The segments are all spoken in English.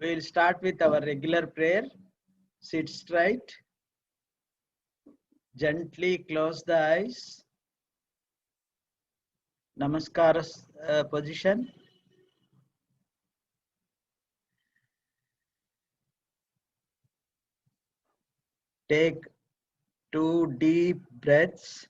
We will start with our regular prayer. Sit straight. Gently close the eyes. Namaskara position. Take 2 deep breaths.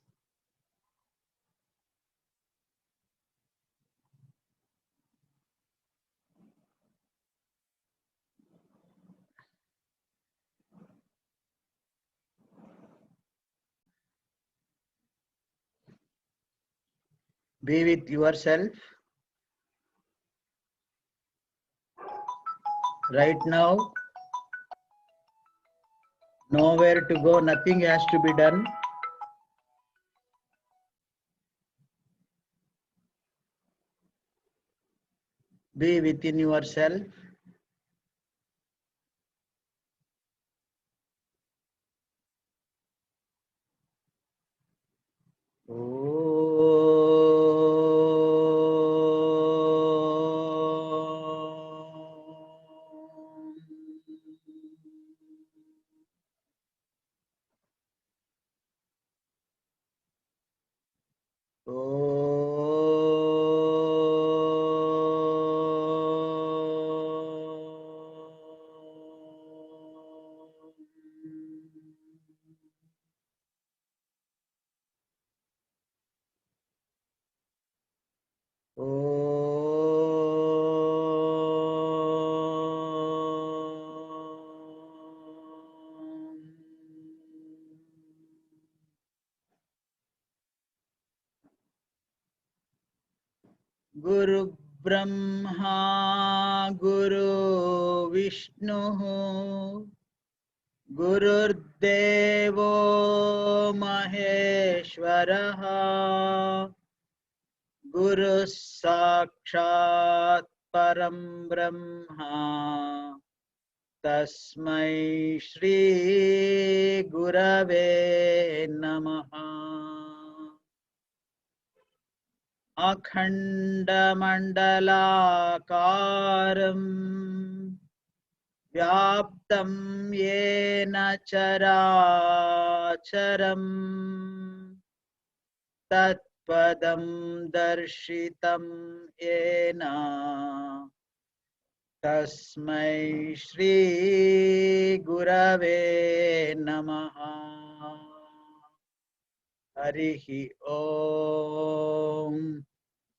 Be with yourself. Right now, nowhere to go, nothing has to be done. Be within yourself. Guru Brahma Guru Vishnu Gurur Devo Maheshwaraha Guru Sakshat Param Brahma Tasmai Shri Gurave Namaha Akhandamandalakaram Vyaptam Yena Characharam Tatpadam Darshitam Yena Tasmai Shri Gurave Namaha Harihi Om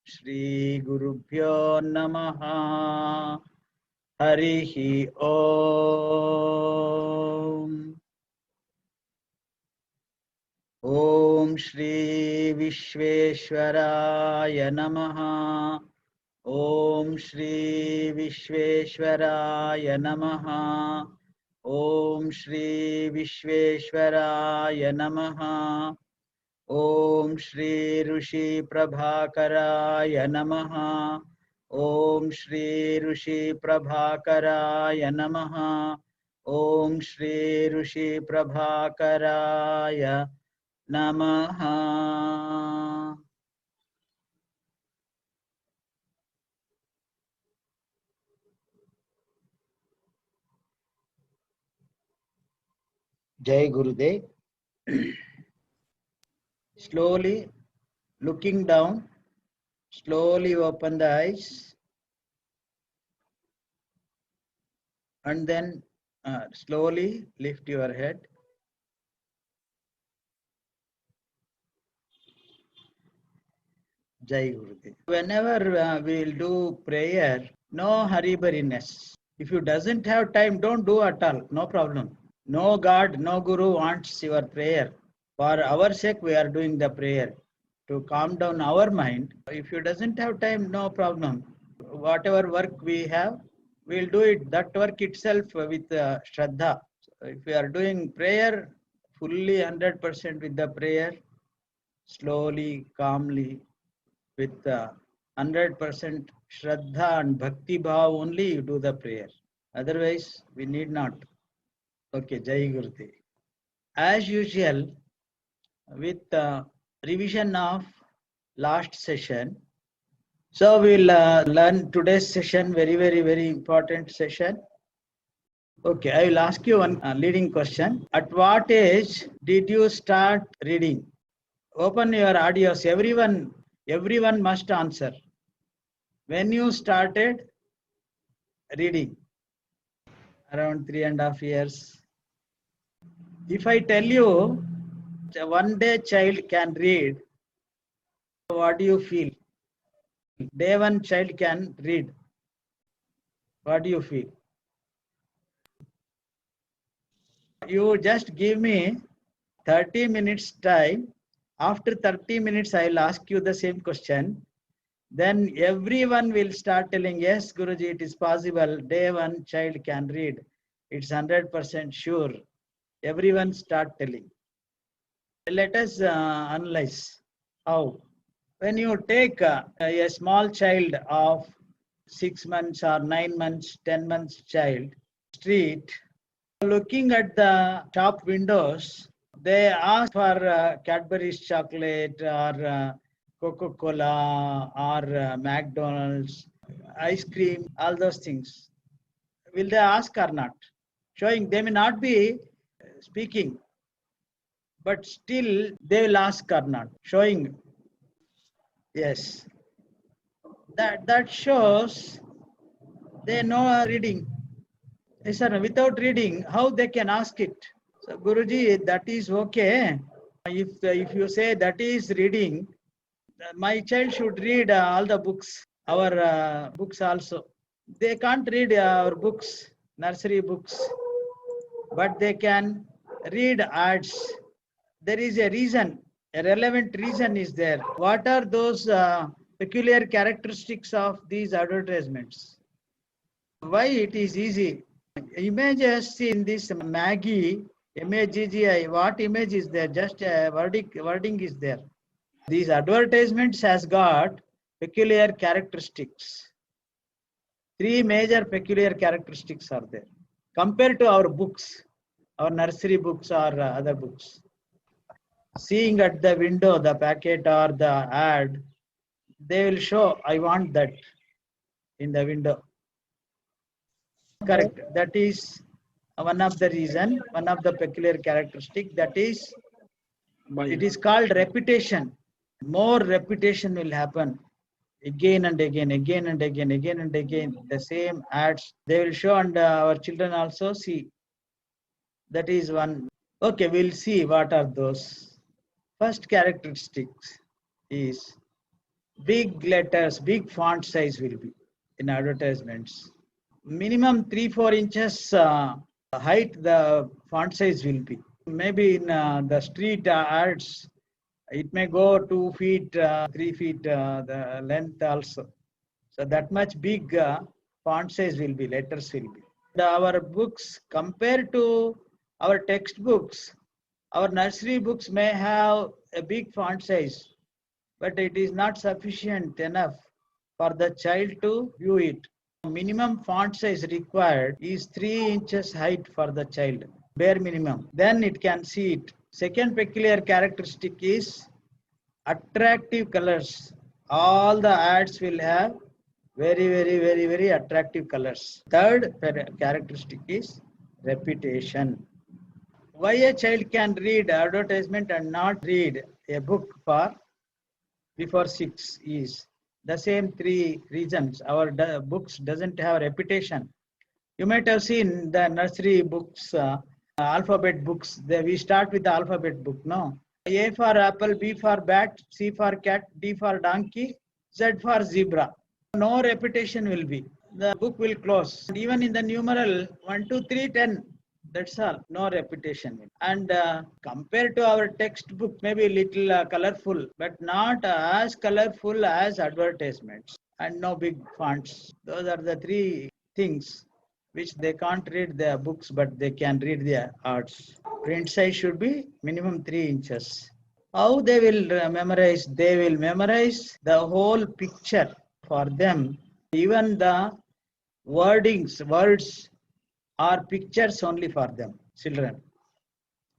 Shri Gurubhyo Namaha Harihi Om Om Shri Vishveshwaraya Namaha Om Shri Vishveshwaraya Namaha Om Shri Vishveshwaraya Namaha Om Shri Rushi Prabhakaraya Namaha Om Shri Rushi Prabhakaraya Namaha Om Shri Rushi Prabhakaraya Namaha. Jai Gurudev. Slowly looking down, slowly open the eyes and then slowly lift your head. Jai Gurudev. Whenever we will do prayer, no hurry-burriness. If you doesn't have time, don't do at all, no problem. No God, no Guru wants your prayer. For our sake, we are doing the prayer to calm down our mind. If you doesn't have time, no problem. Whatever work we have, we'll do it. That work itself with Shraddha. So if we are doing prayer fully 100% with the prayer, slowly, calmly, with 100% Shraddha and Bhakti Bhav only you do the prayer. Otherwise, we need not. Okay, Jai Gurudev. As usual, with revision of last session, so we'll learn today's session, very important session. Okay, I will ask you one leading question. At what age did you start reading? Open your audios. Everyone must answer. When you started reading? Around 3.5 years. If I tell you one day child can read, what do you feel? Day one child can read. What do you feel? You just give me 30 minutes time. After 30 minutes, I'll ask you the same question. Then everyone will start telling, yes, Guruji, it is possible. Day one child can read. It's 100% sure. Everyone start telling. Let us analyze how. When you take a small child of 6 months or 9 months, 10 months child, street, looking at the shop windows, they ask for Cadbury's chocolate or Coca-Cola or McDonald's, ice cream, all those things. Will they ask or not? Showing they may not be speaking, but still they will ask or not. Showing, yes. That shows they know reading. Yes, sir. Without reading, how they can ask it? So, Guruji, that is okay. If you say that is reading, my child should read all the books, our books also. They can't read our books, nursery books, but they can read ads. There is a reason, a relevant reason is there. What are those peculiar characteristics of these advertisements? Why it is easy? Images in this Maggie, MAGGI, what image is there? Just a wording is there. These advertisements has got peculiar characteristics. 3 major peculiar characteristics are there. Compared to our books, our nursery books or other books. Seeing at the window the packet or the ad, they will show, I want that in the window. Correct. That is one of the reason, one of the peculiar characteristic. That is, it is called repetition. More repetition will happen again and again, again and again, again and again. The same ads they will show, and our children also see. That is one. Okay, we'll see what are those. First characteristics is big letters, big font size will be in advertisements. Minimum 3-4 inches height the font size will be. Maybe in the street ads, it may go 2 feet, 3 feet the length also. So that much big font size will be, letters will be. Our books compared to our textbooks, our nursery books may have a big font size, but it is not sufficient enough for the child to view it. Minimum font size required is 3 inches height for the child, bare minimum. Then it can see it. Second peculiar characteristic is attractive colors. All the ads will have very attractive colors. Third characteristic is repetition. Why a child can read advertisement and not read a book for before 6 is the same 3 reasons. Our books doesn't have repetition. You might have seen the nursery books, alphabet books. We start with the alphabet book, no? A for apple, B for bat, C for cat, D for donkey, Z for zebra. No repetition will be. The book will close. And even in the numeral 1, 2, 3, 10, that's all. No repetition. And compared to our textbook, maybe little colorful, but not as colorful as advertisements. And no big fonts. Those are the 3 things which they can't read their books, but they can read their arts. Print size should be minimum 3 inches. How they will memorize? They will memorize the whole picture for them. Even the wordings, words are pictures only for them, children.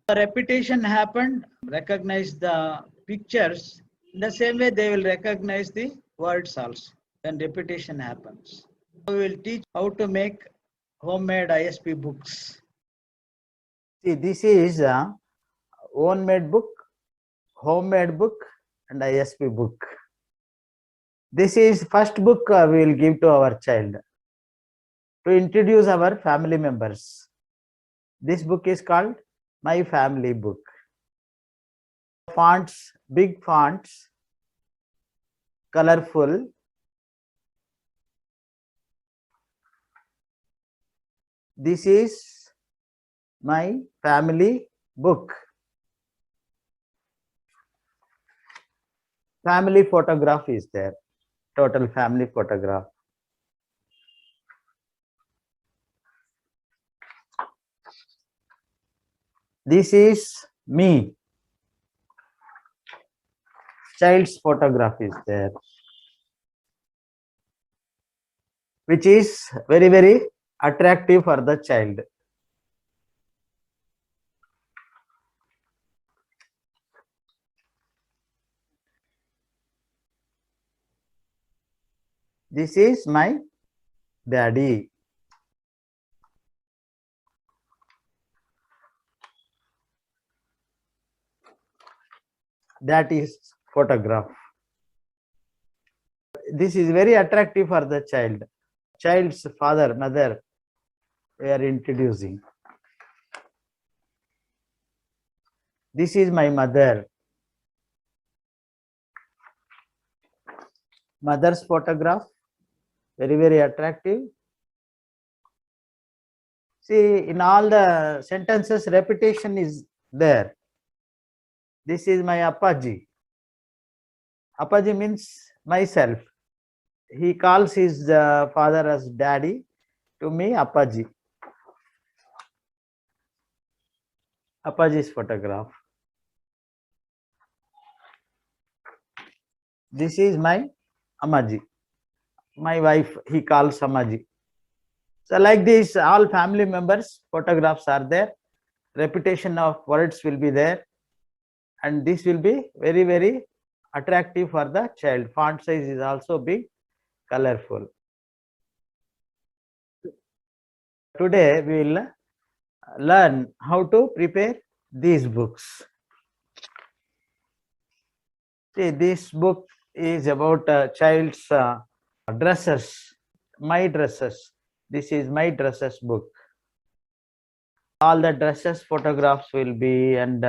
The repetition happened, recognize the pictures. In the same way, they will recognize the words also. Then repetition happens. We will teach how to make homemade ISP books. See, this is a own-made book, homemade book, and ISP book. This is first book we will give to our child to introduce our family members. This book is called My Family Book. Fonts, big fonts, colorful. This is My Family Book. Family photograph is there. Total family photograph. This is me. Child's photograph is there, which is very, very attractive for the child. This is my daddy. That is photograph. This is very attractive for the child. Child's father, mother, we are introducing. This is my mother. Mother's photograph, very, very attractive. See, in all the sentences, repetition is there. This is my Appaji. Appaji means myself. He calls his father as daddy. To me, Appaji. Appaji's photograph. This is my Ammaji. My wife, he calls Ammaji. So like this, all family members' photographs are there. Repetition of words will be there. And this will be very, very attractive for the child. Font size is also big, colorful. Today we will learn how to prepare these books. See, this book is about child's dresses, my dresses. This is my dresses book. All the dresses photographs will be and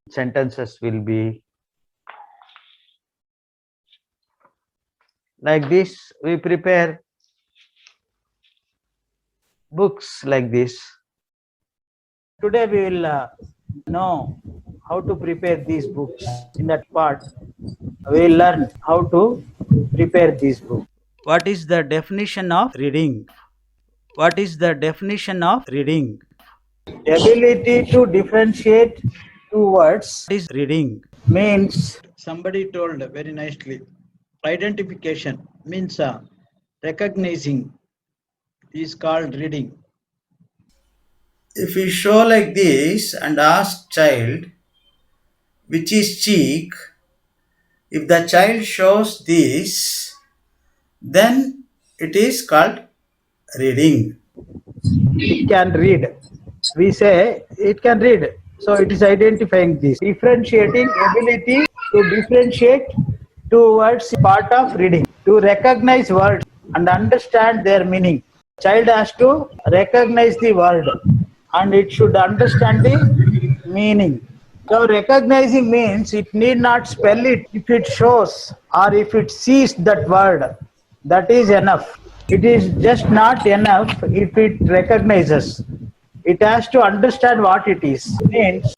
sentences will be. Like this, we prepare books like this. Today we will know how to prepare these books. In that part, we will learn how to prepare these books. What is the definition of reading? What is the definition of reading? Ability to differentiate two words is reading. Means Somebody told very nicely, identification means recognizing is called reading. if we show like this and ask child which is cheek, if the child shows this, then it is called reading. It can read. We say it can read. So it is identifying this. Differentiating ability to differentiate two words is part of reading. To recognize words and understand their meaning. Child has to recognize the word and it should understand the meaning. So recognizing means it need not spell it. If it shows or if it sees that word, that is enough. It is just not enough if it recognizes. It has to understand what it is. Means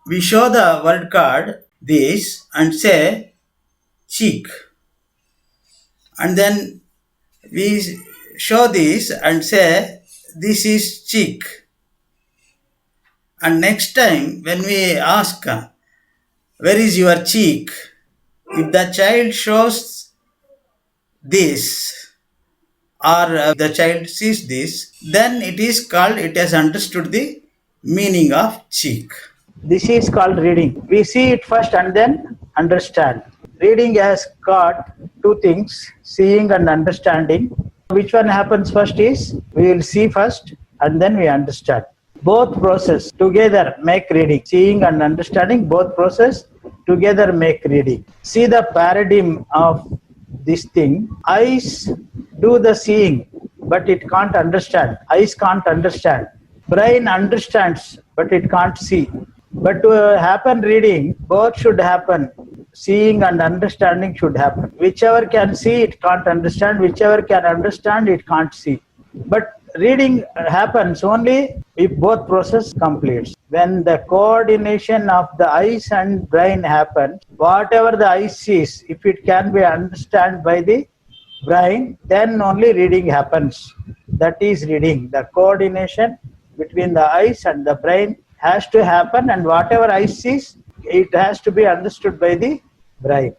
we show the word card this and say cheek, and then we show this and say this is cheek. And next time when we ask where is your cheek, if the child shows this or the child sees this, then it is called it has understood the meaning of cheek. This is called reading. We see it first and then understand. Reading has got two things, seeing and understanding. Which one happens first is we will see first and then we understand. Both process together make reading. Seeing and understanding, both process together make reading. See the paradigm of this thing. Eyes do the seeing, but it can't understand. Eyes can't understand. Brain understands, but it can't see. But to happen reading, both should happen. Seeing and understanding should happen. Whichever can see, it can't understand. Whichever can understand, it can't see. But reading happens only if both process completes. When the coordination of the eyes and brain happens, whatever the eye sees, if it can be understood by the brain, then only reading happens. That is reading. The coordination between the eyes and the brain has to happen, and whatever eye sees, it has to be understood by the brain.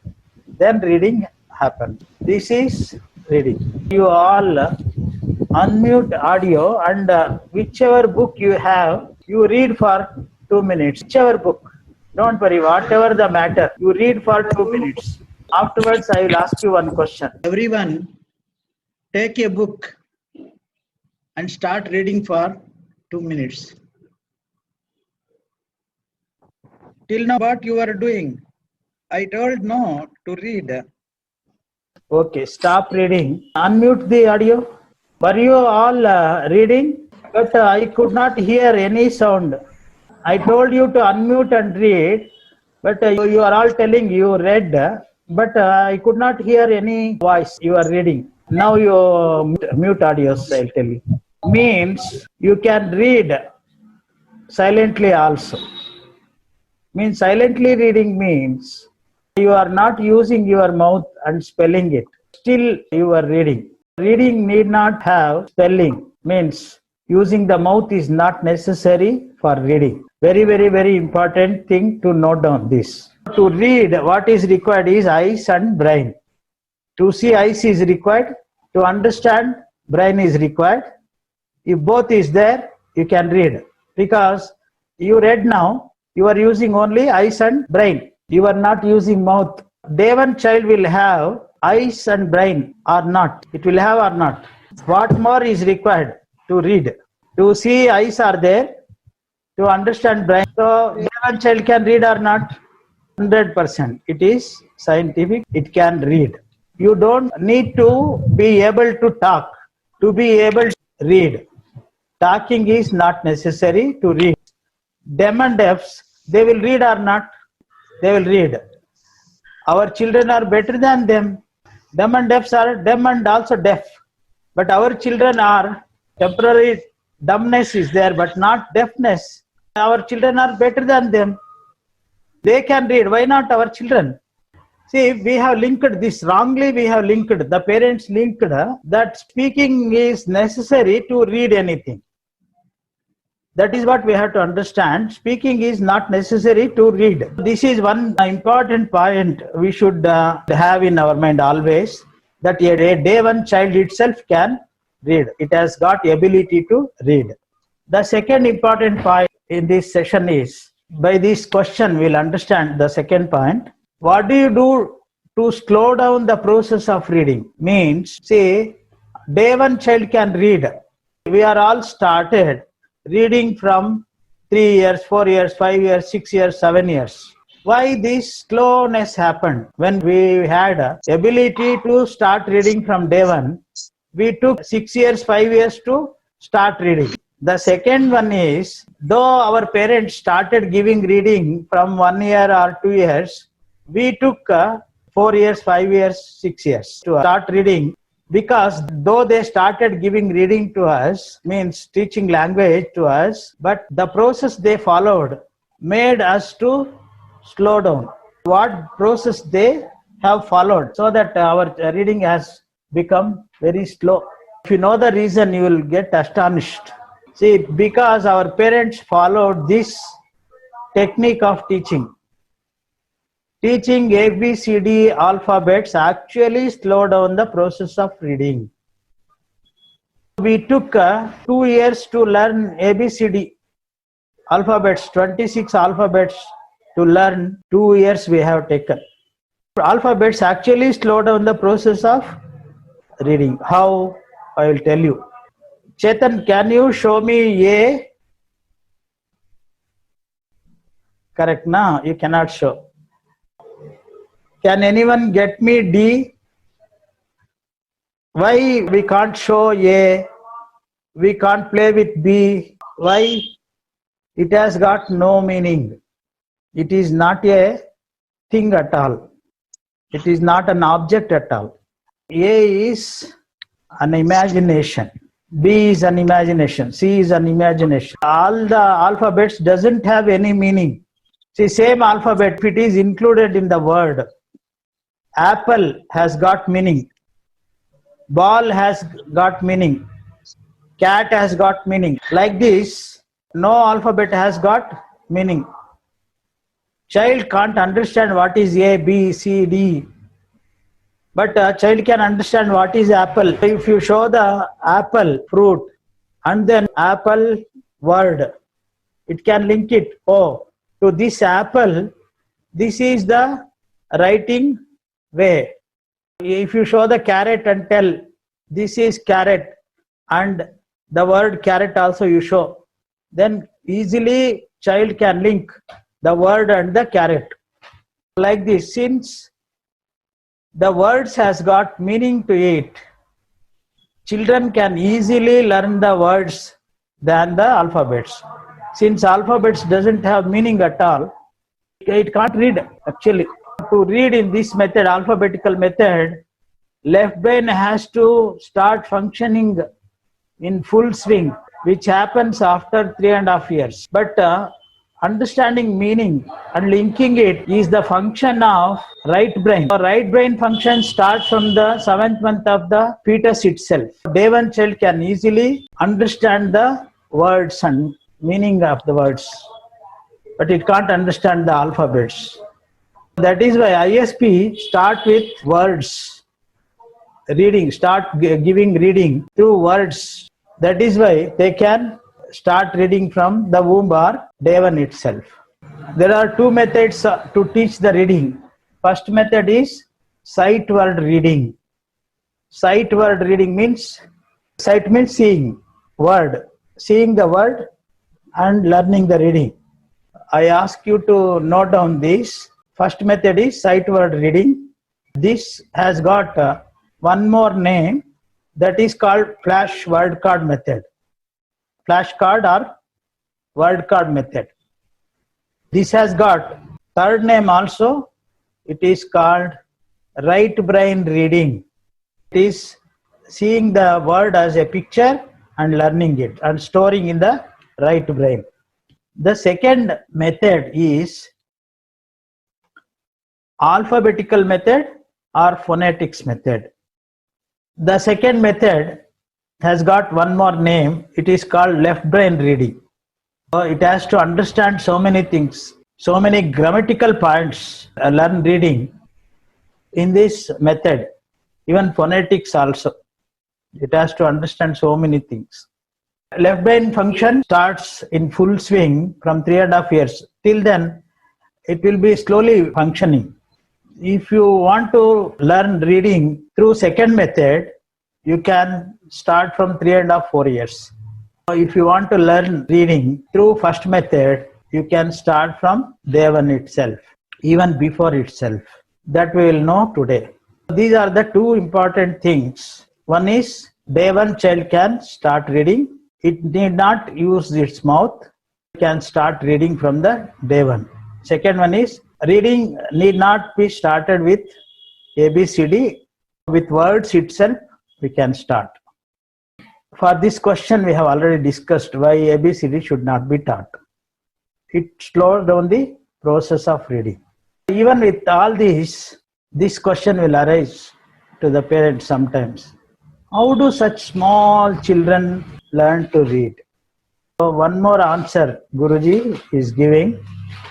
Then reading happens. This is reading. You all unmute audio, and whichever book you have, you read for 2 minutes. Whichever book. Don't worry, whatever the matter, you read for 2 minutes. Afterwards, I will ask you one question. Everyone, take a book and start reading for 2 minutes. Till now, what you are doing? I told no to read. Okay, stop reading. Unmute the audio. Were you all reading? But I could not hear any sound. I told you to unmute and read, but you are all telling you read, but I could not hear any voice. You are reading. Now you mute audios, I'll tell you. Means you can read silently also. Means silently reading means you are not using your mouth and spelling it. Still you are reading. Reading need not have spelling. Means using the mouth is not necessary for reading. Very, very, very important thing to note down this. To read, what is required is eyes and brain. To see, eyes is required. To understand, brain is required. If both is there, you can read. Because you read now, you are using only eyes and brain. You are not using mouth. Day one child will have eyes and brain or not. It will have or not. What more is required to read? To see, eyes are there. To understand, brain. So day one child can read or not? 100%. It is scientific. It can read. You don't need to be able to talk to be able to read. Talking is not necessary to read. Deaf and deafs, they will read or not? They will read. Our children are better than them. Dumb and deafs are dumb and also deaf. But our children are temporary dumbness is there, but not deafness. Our children are better than them. They can read. Why not our children? See, we have linked this wrongly. We have linked, the parents linked that speaking is necessary to read anything. That is what we have to understand. Speaking is not necessary to read. This is one important point we should have in our mind always, that a day one child itself can read. It has got ability to read. The second important point in this session is, by this question we'll understand the second point. What do you do to slow down the process of reading? Means, say, day one child can read. We are all started reading from 3 years, 4 years, 5 years, 6 years, 7 years. Why this slowness happened? When we had ability to start reading from day one, we took 6 years, 5 years to start reading. The second one is, though our parents started giving reading from 1 year or 2 years, we took 4 years, 5 years, 6 years to start reading. Because though they started giving reading to us, means teaching language to us, but the process they followed made us to slow down. What process they have followed, so that our reading has become very slow. If you know the reason, you will get astonished. See, because our parents followed this technique of teaching. Teaching ABCD alphabets actually slowed down the process of reading. We took 2 years to learn ABCD alphabets, 26 alphabets to learn. 2 years we have taken. Alphabets actually slow down the process of reading. How? I will tell you. Chetan, can you show me A? Correct, na? You cannot show. Can anyone get me D? Why we can't show A? We can't play with B. Why? It has got no meaning. It is not a thing at all. It is not an object at all. A is an imagination. B is an imagination. C is an imagination. All the alphabets doesn't have any meaning. See, same alphabet, if it is included in the word, apple has got meaning. Ball has got meaning. Cat has got meaning. Like this, no alphabet has got meaning. Child can't understand what is A, B, C, D. But a child can understand what is apple. If you show the apple fruit and then apple word, it can link it. Oh, to this apple, this is the writing way. If you show the carrot and tell this is carrot and the word carrot also you show, then easily child can link the word and the carrot. Like this, since the words has got meaning to it, children can easily learn the words than the alphabets. Since alphabets doesn't have meaning at all, it can't read actually. To read in this method, alphabetical method, left brain has to start functioning in full swing, which happens after 3.5 years. But understanding meaning and linking it is the function of right brain. The right brain function starts from the 7th month of the fetus itself. Day one child can easily understand the words and meaning of the words, but it can't understand the alphabets. That is why ISP start with words, reading, start giving reading through words. That is why they can start reading from the womb or day one itself. There are two methods to teach the reading. First method is sight word reading. Sight word reading means, sight means seeing word, seeing the word and learning the reading. I ask you to note down this. First method is sight word reading. This has got one more name, that is called flash word card method. Flashcard or word card method. This has got third name also. It is called right brain reading. It is seeing the word as a picture and learning it and storing in the right brain. The second method is alphabetical method or phonetics method. The second method has got one more name. It is called left brain reading. It has to understand so many things, so many grammatical points, learn reading in this method. Even phonetics also. It has to understand so many things. Left brain function starts in full swing from 3.5 years. Till then, it will be slowly functioning. If you want to learn reading through second method, you can start from 3.5 4 years. If you want to learn reading through first method, you can start from day one itself, even before itself. That we will know today. These are the two important things. One is day one child can start reading. It need not use its mouth. It can start reading from the day one. Second one is reading need not be started with ABCD. With words itself, we can start. For this question, we have already discussed why ABCD should not be taught. It slows down the process of reading. Even with all this question will arise to the parents sometimes. How do such small children learn to read? So one more answer Guruji is giving.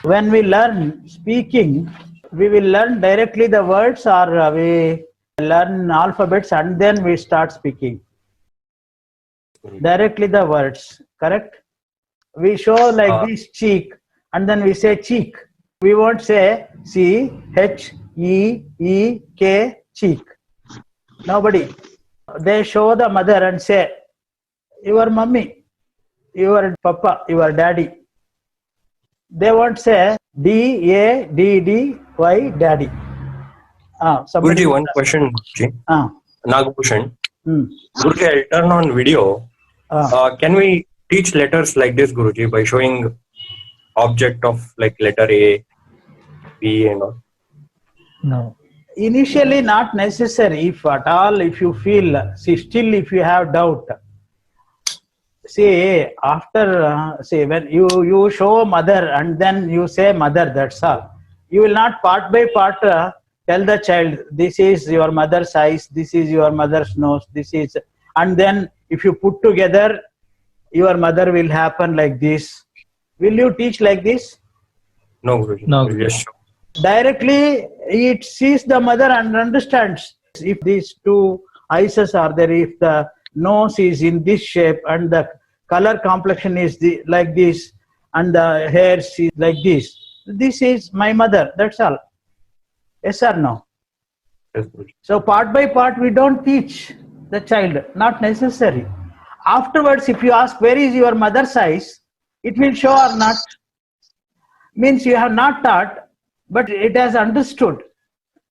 When we learn speaking, we will learn directly the words or we learn alphabets and then we start speaking. Directly the words, correct? We show like this cheek and then we say cheek. We won't say C-H-E-E-K cheek. Nobody. They show the mother and say, your mummy, your papa, your daddy. They won't say D-A-D-D-Y, daddy. Somebody Guruji, will one ask. question, Guruji. Nagbhushan. Hmm. Guruji, I'll turn on video. Ah. Can we teach letters like this, Guruji, by showing object of like letter A, B and all? No. Initially not necessary, if at all, if you feel, see, still if you have doubt. See, after, see, when you show mother and then you say mother, that's all. You will not part by part tell the child, this is your mother's eyes, this is your mother's nose, this is, and then if you put together, your mother will happen like this. Will you teach like this? No, Guruji. No. We'll just show. Directly it sees the mother and understands. If these two eyes are there, if the nose is in this shape and the color complexion is like this and the hair is like this is my mother, that's all. Yes or no? Yes, Guruji. So part by part we don't teach the child, not necessary. Afterwards, if you ask where is your mother's eyes, it will show or not. Means you have not taught, but it has understood.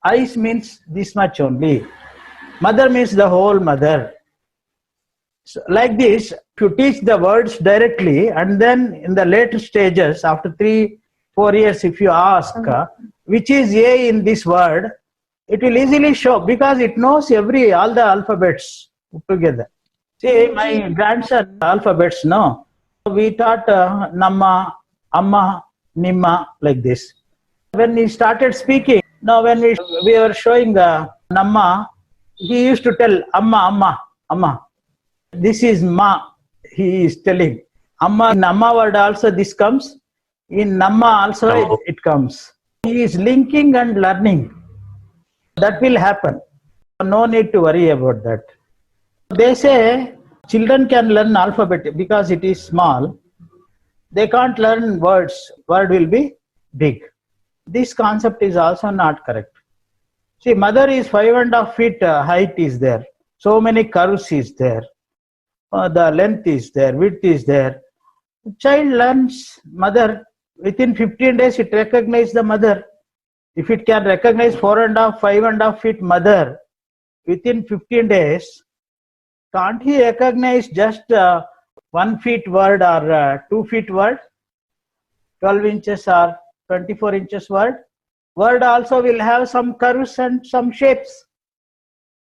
Eyes means this much only. Mother means the whole mother. So like this, if you teach the words directly, and then in the later stages, after 3-4 years, if you ask which is A in this word, it will easily show because it knows all the alphabets put together. See, my grandson alphabets, no. We taught Namma, Amma, Nimma, like this. When he started speaking, now when we were showing Namma, he used to tell Amma, Amma, Amma. This is Ma, he is telling. Amma, in Amma word also this comes. In Namma also it comes. He is linking and learning. That will happen. No need to worry about that. They say children can learn alphabet because it is small. They can't learn words. Word will be big. This concept is also not correct. See, mother is 5.5 feet height is there. So many curves is there. The length is there, width is there. Child learns mother. Within 15 days, it recognizes the mother. If it can recognize 4.5, 5.5 feet mother within 15 days, can't he recognize just 1 feet word or 2 feet word? 12 inches or 24 inches word? Word also will have some curves and some shapes.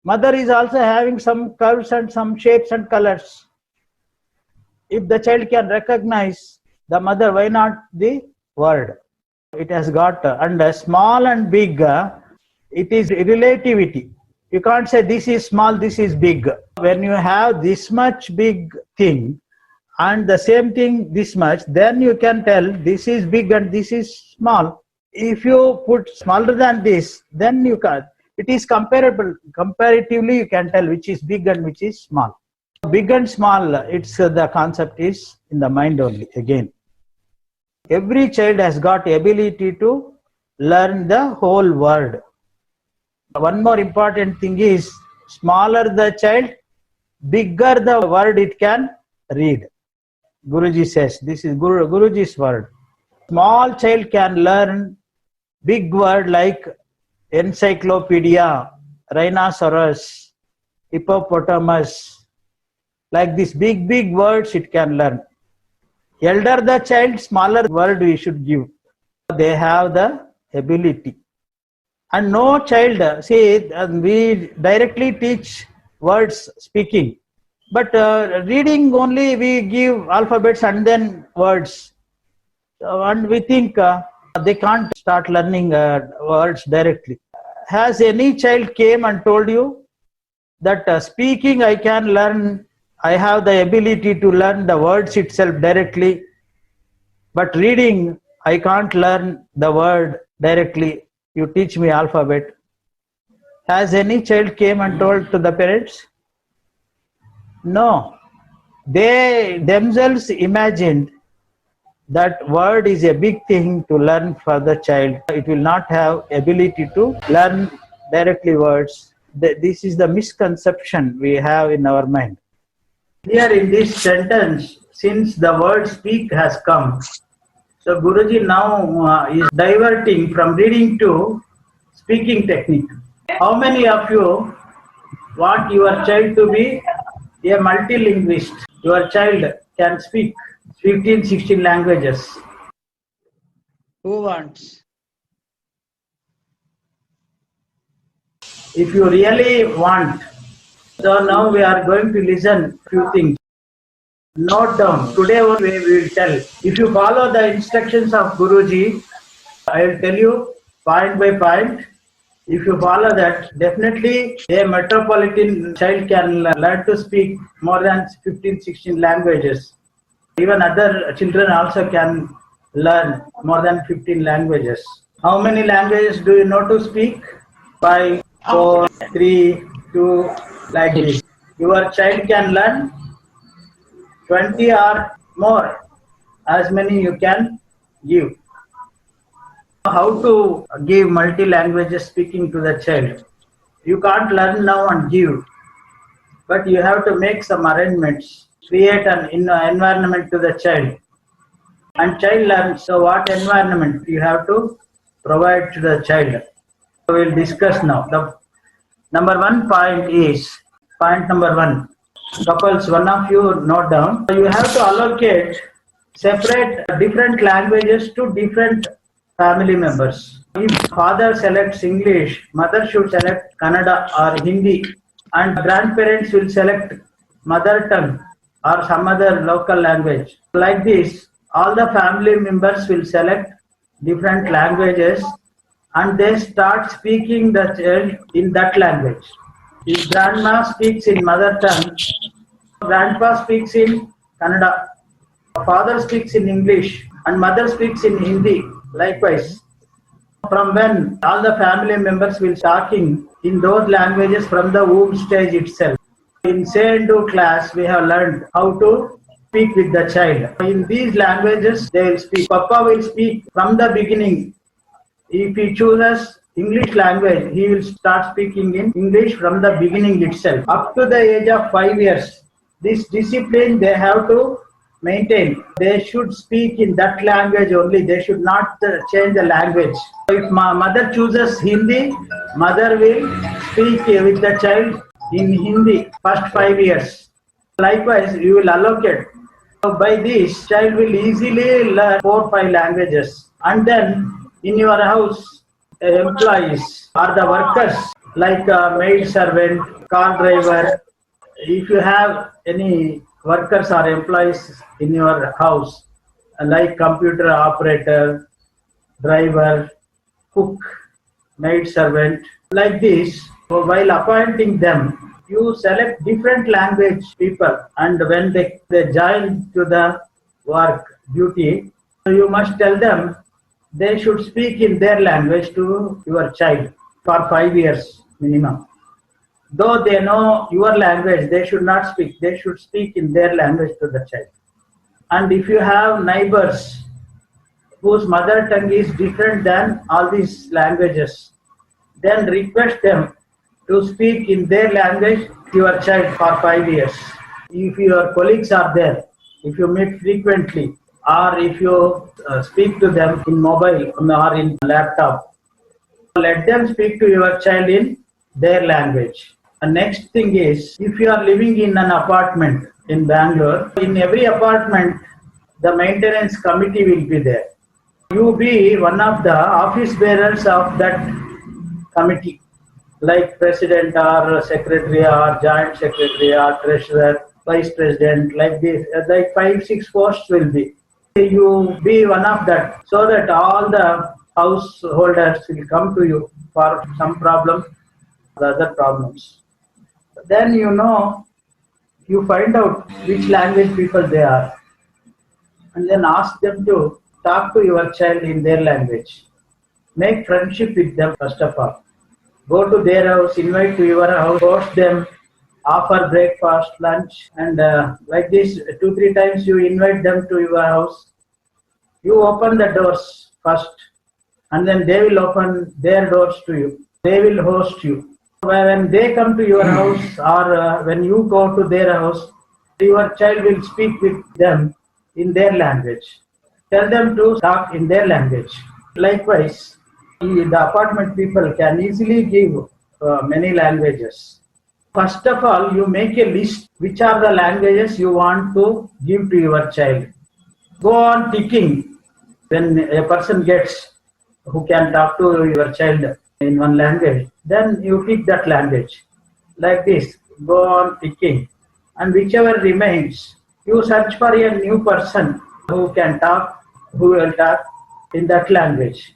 Mother is also having some curves and some shapes and colors. If the child can recognize the mother, why not the word? It has got, and small and big, it is relativity. You can't say this is small, this is big. When you have this much big thing and the same thing this much, then you can tell this is big and this is small. If you put smaller than this, then you can't. It is comparable. Comparatively, you can tell which is big and which is small. Big and small, it's the concept is in the mind only again. Every child has got ability to learn the whole word. One more important thing is, smaller the child, bigger the word it can read. Guruji says, this is Guruji's word. Small child can learn big word like encyclopedia, rhinoceros, hippopotamus. Like this big words it can learn. Elder the child, smaller word we should give. They have the ability. And no child, see, we directly teach words speaking. But reading only we give alphabets and then words. And we think they can't start learning words directly. Has any child came and told you that speaking I can learn, I have the ability to learn the words itself directly, but reading I can't learn the word directly, you teach me alphabet? Has any child came and told to the parents? No. They themselves imagined that word is a big thing to learn for the child. It will not have ability to learn directly words. This is the misconception we have in our mind. Here in this sentence, since the word speak has come, so Guruji now is diverting from reading to speaking technique. How many of you want your child to be a multilingualist? Your child can speak 15, 16 languages. Who wants? If you really want, so now we are going to listen few things. Note down. Today only we will tell. If you follow the instructions of Guruji, I will tell you point by point. If you follow that, definitely a metropolitan child can learn to speak more than 15, 16 languages. Even other children also can learn more than 15 languages. How many languages do you know to speak? 5, 4, 3, 2, like this. Your child can learn 20 or more, as many you can give. How to give multi-languages speaking to the child? You can't learn now and give, but you have to make some arrangements, create an environment to the child. And child learns, so what environment you have to provide to the child? So we'll discuss now. The number one point is, point number one. Couples, one of you note down. You have to allocate separate different languages to different family members. If father selects English, mother should select Kannada or Hindi, and grandparents will select mother tongue or some other local language. Like this, all the family members will select different languages and they start speaking the child in that language. If grandma speaks in mother tongue, grandpa speaks in Kannada, father speaks in English, and mother speaks in Hindi. Likewise, from when all the family members will talking in those languages from the womb stage itself. In say-and-do class, we have learned how to speak with the child. In these languages, they will speak. Papa will speak from the beginning. If he chooses English language, he will start speaking in English from the beginning itself. Up to the age of 5 years, this discipline they have to maintain. They should speak in that language only. They should not change the language. If mother chooses Hindi, mother will speak with the child in Hindi first 5 years. Likewise, you will allocate. So by this, child will easily learn 4 or 5 languages. And then in your house, employees or the workers like a maid servant, car driver. If you have any workers or employees in your house, like computer operator, driver, cook, maid servant, like this, so while appointing them, you select different language people, and when they join to the work duty, you must tell them they should speak in their language to your child for 5 years minimum. Though they know your language, they should not speak. They should speak in their language to the child. And if you have neighbors whose mother tongue is different than all these languages, then request them to speak in their language to your child for 5 years. If your colleagues are there, if you meet frequently, or if you speak to them in mobile or in laptop, let them speak to your child in their language. The next thing is, if you are living in an apartment in Bangalore, in every apartment, the maintenance committee will be there. You be one of the office bearers of that committee, like president or secretary or joint secretary or treasurer, vice president, like this, like 5, 6 posts will be. You be one of that, so that all the householders will come to you for some problem, the other problems. Then you find out which language people they are, and then ask them to talk to your child in their language. Make friendship with them first of all. Go to their house, invite to your house, host them, offer breakfast, lunch, and like this 2, 3 times you invite them to your house. You open the doors first, and then they will open their doors to you. They will host you. When they come to your house or when you go to their house, your child will speak with them in their language. Tell them to talk in their language. Likewise, the apartment people can easily give many languages. First of all, you make a list which are the languages you want to give to your child. Go on ticking. When a person gets who can talk to your child in one language, then you pick that language. Like this, go on ticking. And whichever remains, you search for a new person who can talk, who will talk in that language.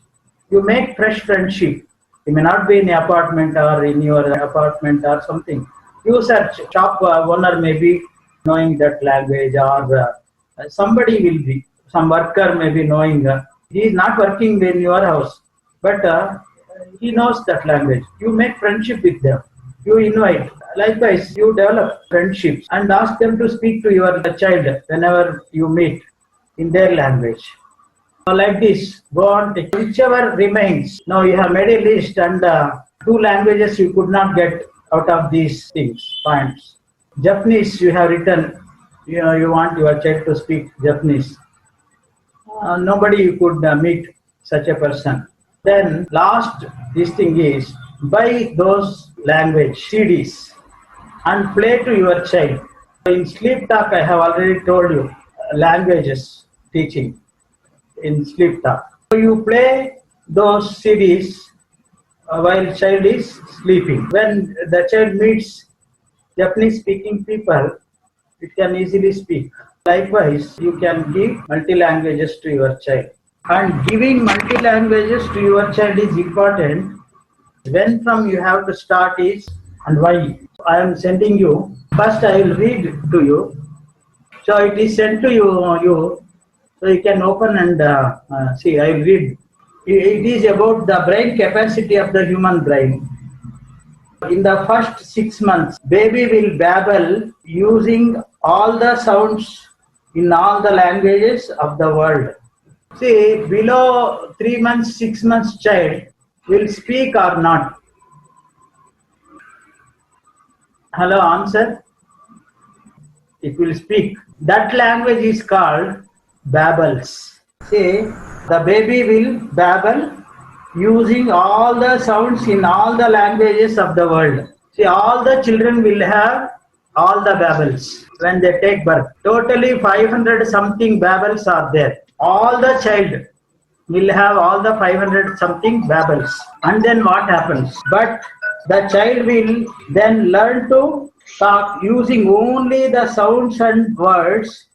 You make fresh friendship. You may not be in an apartment or in your apartment or something. You search, shop owner may be knowing that language, or somebody will be, some worker may be knowing. He is not working in your house, but he knows that language. You make friendship with them. You invite. Likewise, you develop friendships and ask them to speak to your child whenever you meet in their language. So like this, go on, whichever remains. Now you have made a list, and 2 languages you could not get out of these things, points. Japanese you have written, you want your child to speak Japanese. Nobody you could meet such a person. Then last, this thing is, buy those language CDs and play to your child. In Sleep Talk, I have already told you, languages teaching in Sleep Talk. So you play those CDs while child is sleeping. When the child meets Japanese speaking people, it can easily speak. Likewise, you can give multi-languages to your child. And giving multi-languages to your child is important. When from you have to start is and why. I am sending you. First I will read to you. So it is sent to you. So you can open and see. I will read. It is about the brain capacity of the human brain. In the first 6 months, baby will babble using all the sounds in all the languages of the world. See, below 3 months, 6 months child will speak or not. Hello, answer. It will speak. That language is called babbles. See, the baby will babble using all the sounds in all the languages of the world. See, all the children will have all the babbles when they take birth. Totally 500 something babbles are there. All the child will have all the 500 something babbles. And then what happens? But the child will then learn to talk using only the sounds and words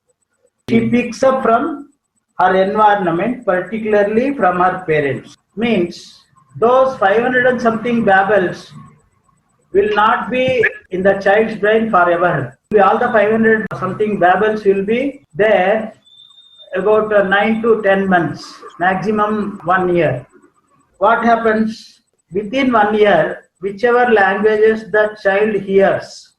she picks up from her environment, particularly from her parents. Means those 500 and something babbles will not be in the child's brain forever. All the 500 something babbles will be there about 9 to 10 months, maximum 1 year. What happens? Within 1 year, whichever languages the child hears,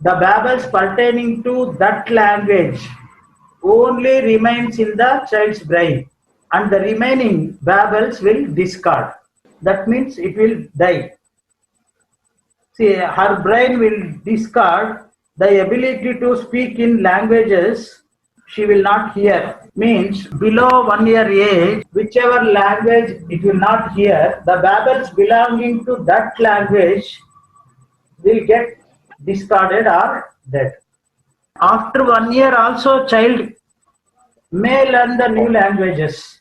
the babbles pertaining to that language only remains in the child's brain, and the remaining babbles will discard. That means it will die. See, her brain will discard the ability to speak in languages she will not hear. Means below 1 year age, whichever language it will not hear, the babbles belonging to that language will get discarded or dead. After 1 year also, child may learn the new languages.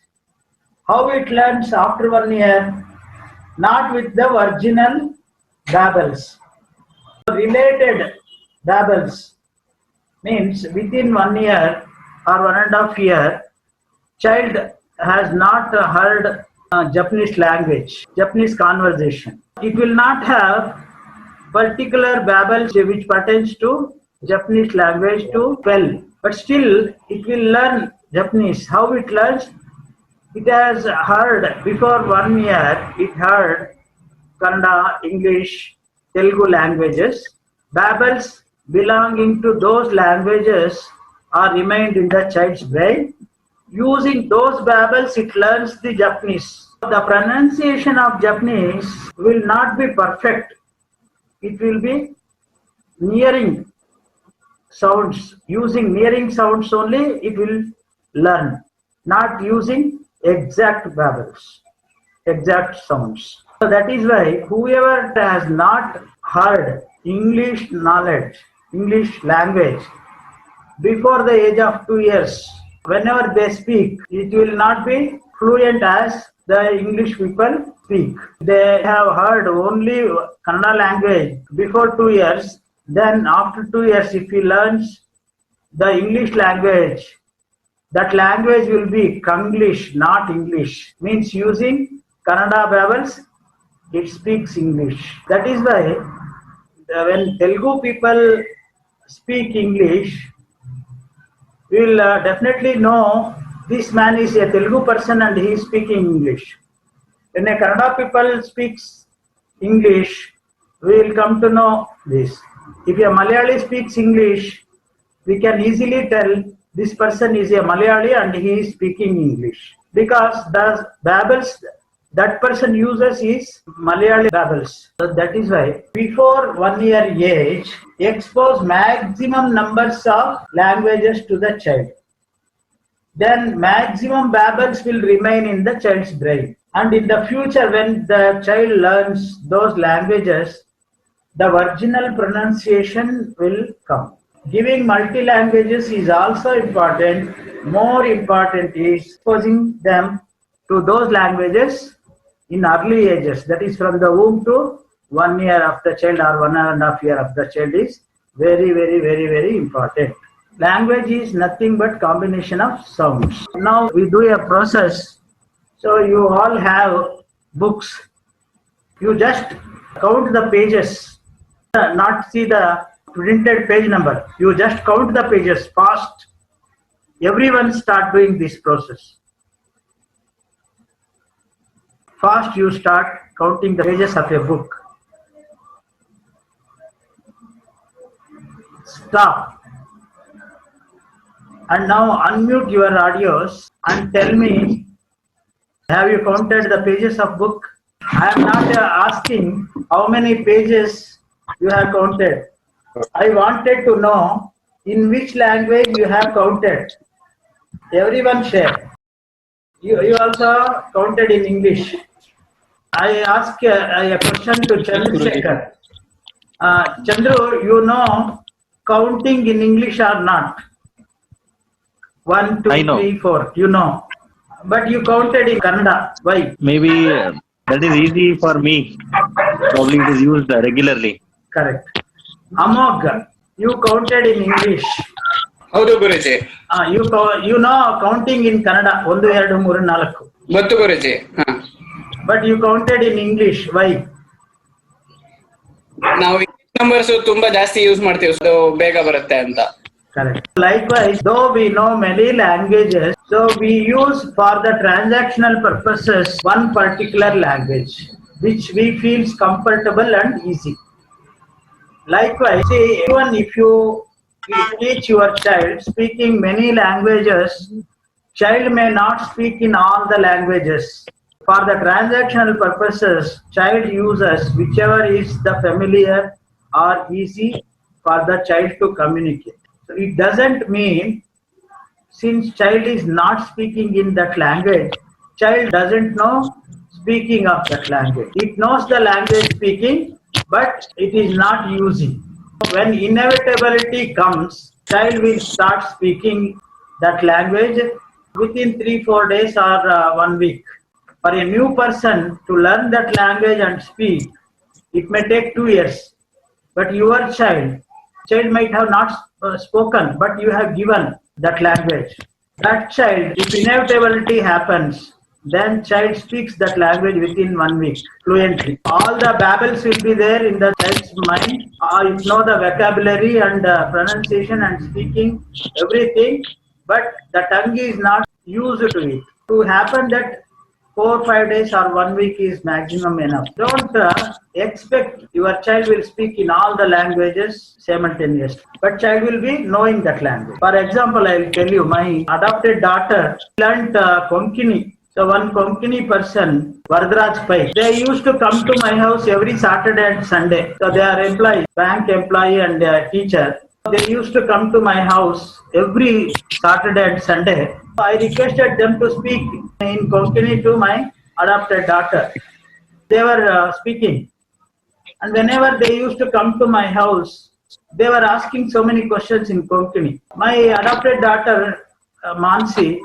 How it learns after 1 year? Not with the original babbles. Related babbles means within 1 year or 1.5 years, child has not heard Japanese language, Japanese conversation. It will not have particular babbles which pertains to Japanese language to well, but still it will learn Japanese. How it learns? It has heard before 1 year, it heard Kannada, English, Telugu languages. Babbles belonging to those languages are remained in the child's brain. Using those babbles, it learns the Japanese. The pronunciation of Japanese will not be perfect. It will be nearing sounds. Using nearing sounds only it will learn, not using exact vowels, exact sounds. So that is why whoever has not heard English knowledge, English language before the age of 2 years, whenever they speak, it will not be fluent as the English people speak. They have heard only Kannada language before 2 years. Then after 2 years, if he learns the English language, that language will be Kanglish, not English. Means using Kannada vowels, it speaks English. That is why when Telugu people speak English, we will definitely know this man is a Telugu person and he is speaking English. When a Kannada people speaks English, we will come to know this. If a Malayali speaks English, we can easily tell this person is a Malayali and he is speaking English, because the babbles that person uses is Malayali babbles. So that is why before 1 year age, expose maximum numbers of languages to the child. Then maximum babbles will remain in the child's brain. And in the future, when the child learns those languages, the original pronunciation will come. Giving multi languages is also important. More important is exposing them to those languages in early ages. That is from the womb to 1 year of the child or 1.5 years of the child is very, very, very, very important. Language is nothing but combination of sounds. Now we do a process. So you all have books. You just count the pages, not see the printed page number. You just count the pages fast. Everyone start doing this process. Fast you start counting the pages of a book. Stop. And now unmute your audios and tell me, have you counted the pages of book? I am not asking how many pages you have counted. I wanted to know in which language you have counted. Everyone share. You also counted in English. I ask a question to Chandrasekhar. Chandru, you know counting in English or not? 1, 2, 3, 4. You know. But you counted in Kannada. Why? Maybe that is easy for me. Probably it is used regularly. Correct. Amog, you counted in English. ಹೌದು ಗುರುಜಿ. You know counting in Kannada 1, 2, 3, 4. ಗೊತ್ತು ಗುರುಜಿ. But you counted in English. Why? ನಾವು numbers ತುಂಬಾ ಜಾಸ್ತಿ use ಮಾಡ್ತೀವಿ, so ಬೇಗ ಬರುತ್ತೆ ಅಂತ. Correct. Likewise, though we know many languages, so we use for the transactional purposes one particular language which we feel comfortable and easy. Likewise, see, even if you teach your child speaking many languages, child may not speak in all the languages. For the transactional purposes, child uses whichever is the familiar or easy for the child to communicate. So it doesn't mean since child is not speaking in that language, child doesn't know speaking of that language. It knows the language speaking, but it is not using. When inevitability comes, child will start speaking that language within 3-4 days or 1 week. For a new person to learn that language and speak, it may take 2 years. But your child might have not spoken, but you have given that language. That child, if inevitability happens, then child speaks that language within 1 week fluently. All the babbles will be there in the child's mind. You know the vocabulary and pronunciation and speaking everything, but the tongue is not used to it. To happen that 4-5 days or 1 week is maximum enough. Don't expect your child will speak in all the languages simultaneously, but child will be knowing that language. For example, I will tell you, my adopted daughter learnt Konkini. So So one Konkani person, Varadaraj Pai, they used to come to my house every Saturday and Sunday. So they are employees, bank employee and teacher. They used to come to my house every Saturday and Sunday. I requested them to speak in Konkani to my adopted daughter. They were speaking. And whenever they used to come to my house, they were asking so many questions in Konkani. My adopted daughter, Mansi,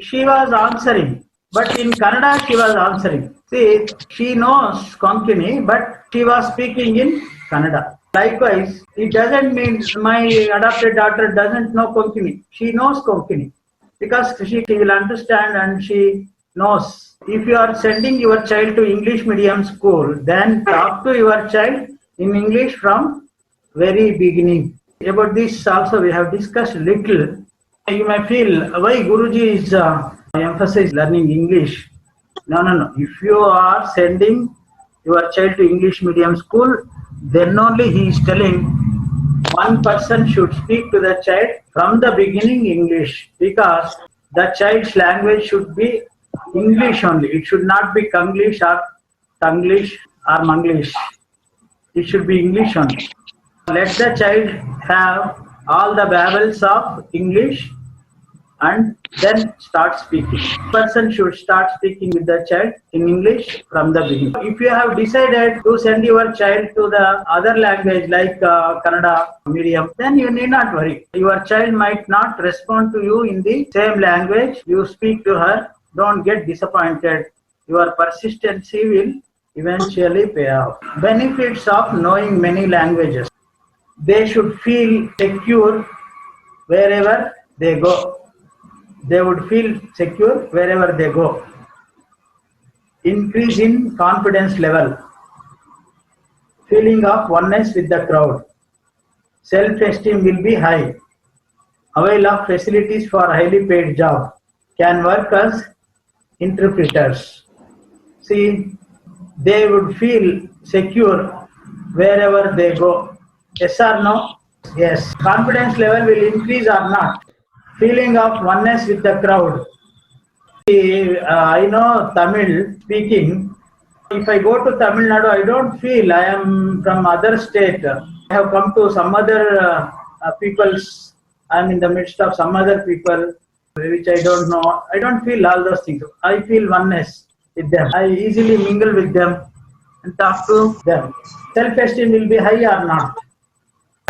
she was answering, but in Kannada she was answering. See, she knows Konkani, but she was speaking in Kannada. Likewise, it doesn't mean my adopted daughter doesn't know Konkani. She knows Konkani because she will understand and she knows. If you are sending your child to English medium school, then talk to your child in English from very beginning. About this also we have discussed little. You may feel why Guruji is emphasize learning English. No. If you are sending your child to English medium school, then only he is telling one person should speak to the child from the beginning English, because the child's language should be English only. It should not be Konglish or Tanglish or Manglish. It should be English only. Let the child have all the vowels of English and then start speaking. Person should start speaking with the child in English from the beginning. If you have decided to send your child to the other language like Kannada medium, then you need not worry. Your child might not respond to you in the same language you speak to her. Don't get disappointed. Your persistency will eventually pay off. Benefits of knowing many languages. They should feel secure wherever they go. They would feel secure wherever they go. Increase in confidence level. Feeling of oneness with the crowd. Self-esteem will be high. Avail of facilities for highly paid job. Can work as interpreters. See, they would feel secure wherever they go. Yes or no? Yes. Confidence level will increase or not. Feeling of oneness with the crowd. I know Tamil speaking. If I go to Tamil Nadu, I don't feel I am from other state. I have come to some other peoples. I am in the midst of some other people which I don't know. I don't feel all those things. I feel oneness with them. I easily mingle with them and talk to them. Self-esteem will be high or not?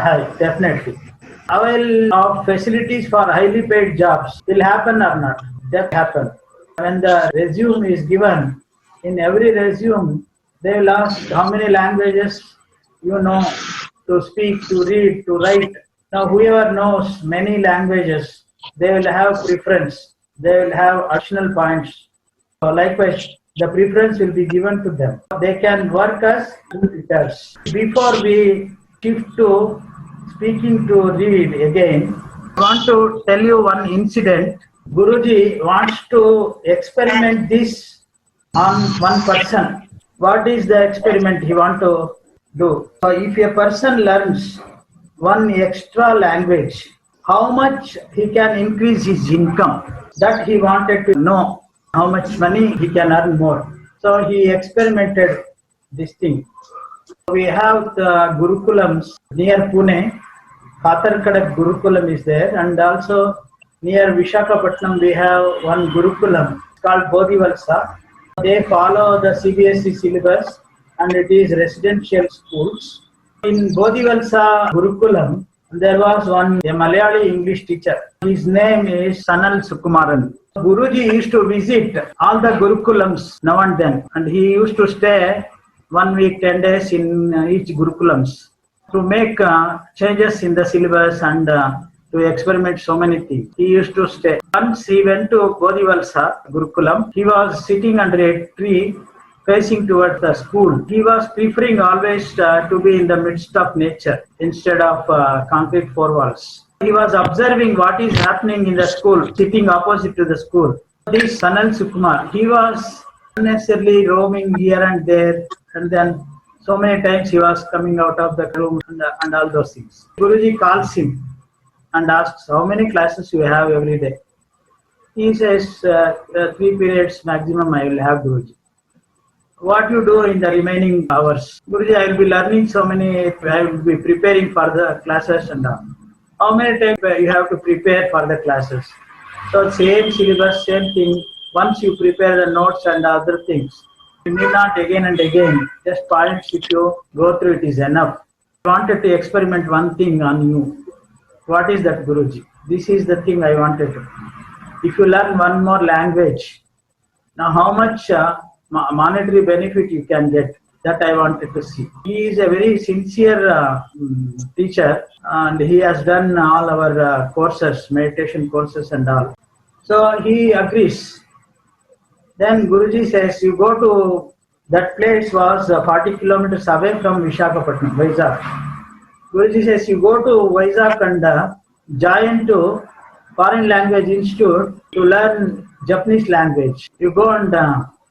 High, definitely. Avail of facilities for highly paid jobs will happen or not? That happen. When the resume is given, in every resume, they will ask how many languages you know to speak, to read, to write. Now, whoever knows many languages, they will have preference. They will have additional points. So likewise, the preference will be given to them. They can work as interpreters. Before we shift to speaking to read again, I want to tell you one incident. Guruji wants to experiment this on one person. What is the experiment he wants to do? So if a person learns one extra language, how much he can increase his income? That he wanted to know. How much money he can earn more. So he experimented this thing. We have the Gurukulams near Pune. Katharkadak Gurukulam is there, and also near Vishakhapatnam we have one Gurukulam called Bodhivalsa. They follow the CBSE syllabus and it is residential schools. In Bodhivalsa Gurukulam, there was a Malayali English teacher. His name is Sanal Sukumaran. Guruji used to visit all the Gurukulams now and then, and he used to stay 1 week, 10 days in each Gurukulams to make changes in the syllabus and to experiment so many things. He used to stay. Once he went to Bodhivalsa Gurukulam, he was sitting under a tree facing towards the school. He was preferring always to be in the midst of nature instead of concrete four walls. He was observing what is happening in the school, sitting opposite to the school. This Sanal Sukumar, he was unnecessarily roaming here and there, and then so many times he was coming out of the room and all those things. Guruji calls him and asks, how many classes you have every day? He says 3 periods maximum I will have, Guruji. What you do in the remaining hours? Guruji, I will be learning so many, I will be preparing for the classes and all. How many times you have to prepare for the classes? So same syllabus, same thing. Once you prepare the notes and other things, you need not again and again. Just points if you go through it is enough. I wanted to experiment one thing on you. What is that, Guruji? This is the thing I wanted to. If you learn one more language, now how much monetary benefit you can get? That I wanted to see. He is a very sincere teacher, and he has done all our courses, meditation courses and all. So he agrees. Then Guruji says, you go to that place was 40 kilometers away from Visakhapatnam, Vizag. Guruji says, you go to Vizag and join to Foreign Language Institute to learn Japanese language. You go and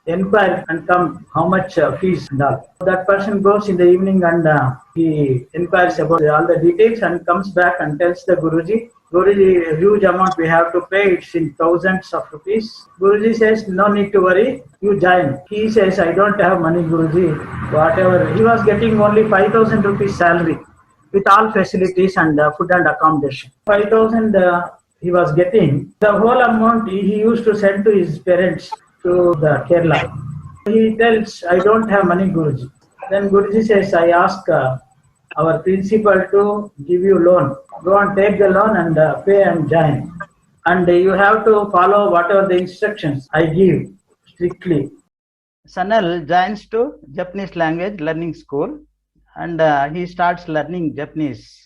inquire and come how much fees and all. That person goes in the evening and he inquires about all the details and comes back and tells the Guruji, Guruji, huge amount we have to pay, it's in thousands of rupees. Guruji says, no need to worry, you join. He says, I don't have money, Guruji, whatever. He was getting only 5,000 rupees salary with all facilities and food and accommodation. 5,000 he was getting. The whole amount he used to send to his parents to the Kerala. He tells, I don't have money, Guruji. Then Guruji says, I ask our principal to give you loan. Go and take the loan and pay and join. And you have to follow whatever the instructions I give strictly. Sanal joins to Japanese language learning school and he starts learning Japanese.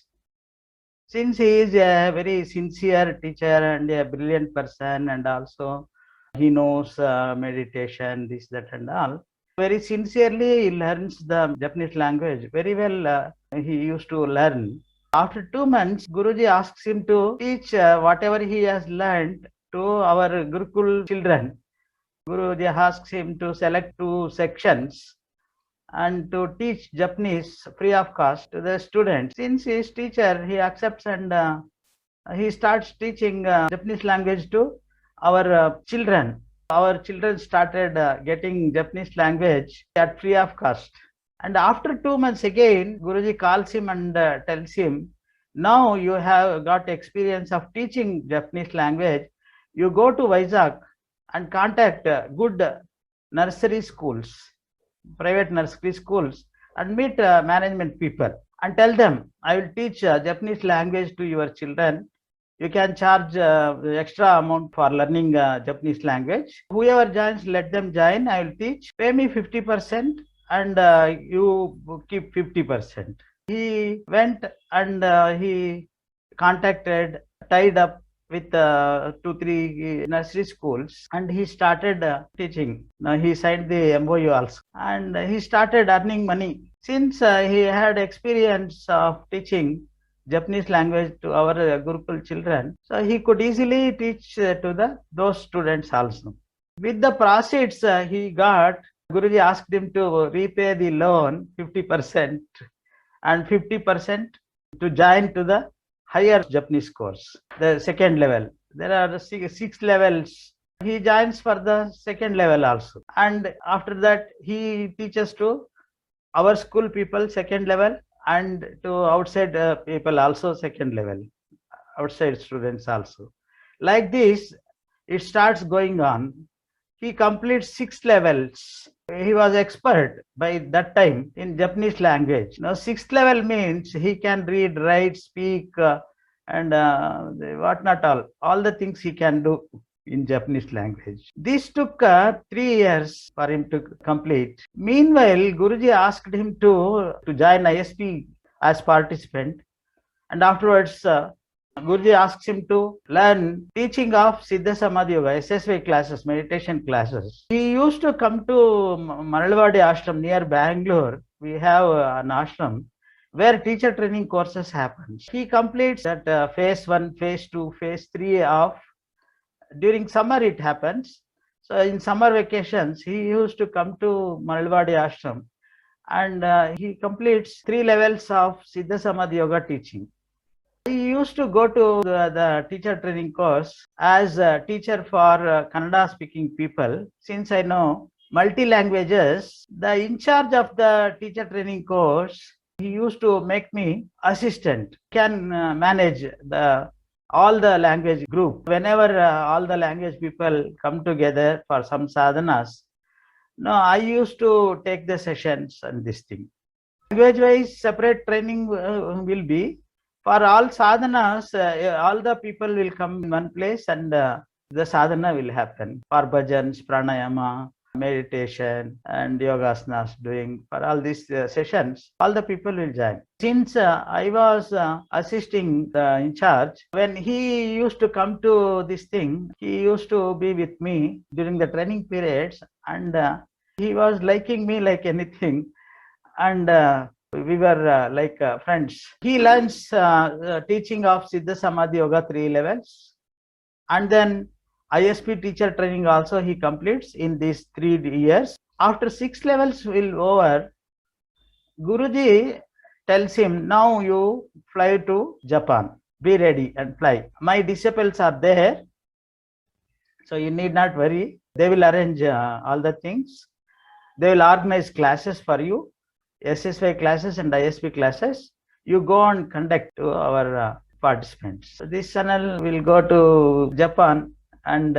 Since he is a very sincere teacher and a brilliant person, and also he knows meditation, this, that and all, very sincerely he learns the Japanese language very well. He used to learn. After 2 months, Guruji asks him to teach whatever he has learned to our Gurukul children. Guruji asks him to select 2 sections and to teach Japanese free of cost to the students. Since he is teacher, he accepts and he starts teaching Japanese language to our children. Our children started getting Japanese language at free of cost. And after 2 months again, Guruji calls him and tells him, now you have got experience of teaching Japanese language. You go to Vizag and contact good nursery schools, private nursery schools, and meet management people and tell them, I will teach Japanese language to your children. You can charge extra amount for learning Japanese language. Whoever joins, let them join. I will teach. Pay me 50% and you keep 50%. He went and he contacted, tied up with 2-3 nursery schools, and he started teaching. Now he signed the MOU also, and he started earning money. Since he had experience of teaching Japanese language to our Gurukul children, so he could easily teach to those students also. With the proceeds he got, Guruji asked him to repay the loan 50% and 50% to join to the higher Japanese course, the second level. There are 6 levels. He joins for the second level also. And after that, he teaches to our school people second level and to outside people also second level, outside students also. Like this, it starts going on. He completes 6 levels. He was expert by that time in Japanese language. Now 6th level means he can read, write, speak, and what not all the things he can do in Japanese language. This took 3 years for him to complete. Meanwhile, Guruji asked him to join ISP as participant, and afterwards Guruji asks him to learn teaching of Siddha Samadhi Yoga, SSY classes, meditation classes. He used to come to Maralwadi ashram near Bangalore. We have an ashram where teacher training courses happen. He completes that phase 1, phase 2, phase 3 of, during summer it happens. So in summer vacations, he used to come to Maralwadi ashram and he completes 3 levels of Siddha Samadhi Yoga teaching. I used to go to the teacher training course as a teacher for Kannada speaking people. Since I know multi languages, the in charge of the teacher training course, he used to make me assistant, can manage the all the language group. Whenever all the language people come together for some sadhanas, no, I used to take the sessions and this thing. Language wise separate training will be for all sadhanas. All the people will come in one place and the sadhana will happen for bhajans, pranayama, meditation and yogasanas doing for all these sessions. All the people will join. Since I was assisting the in charge, when he used to come to this thing, he used to be with me during the training periods, and he was liking me like anything, and we were like friends. He learns teaching of Siddha Samadhi Yoga 3 levels, and then ISP teacher training also he completes in these 3 years. After 6 levels will over, Guruji tells him, now you fly to Japan, be ready and fly. My disciples are there, so you need not worry. They will arrange all the things. They will organize classes for you, SSY classes and ISP classes. You go and conduct to our participants. So this Sanal will go to Japan and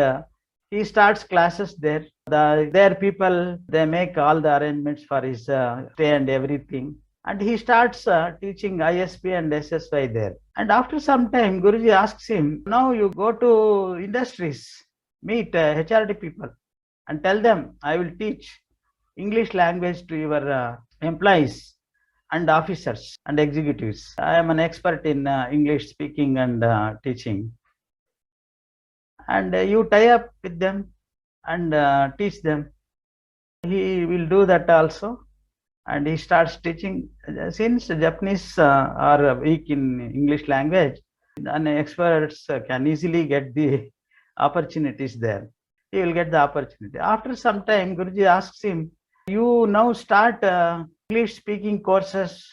he starts classes there. Their people, they make all the arrangements for his stay and everything. And he starts teaching ISP and SSY there. And after some time, Guruji asks him, now you go to industries, meet HRD people and tell them, I will teach English language to your employees and officers and executives. I am an expert in English speaking and teaching. And you tie up with them and teach them. He will do that also. And he starts teaching. Since Japanese are weak in English language, and experts can easily get the opportunities there. He will get the opportunity. After some time, Guruji asks him, you now start English speaking courses,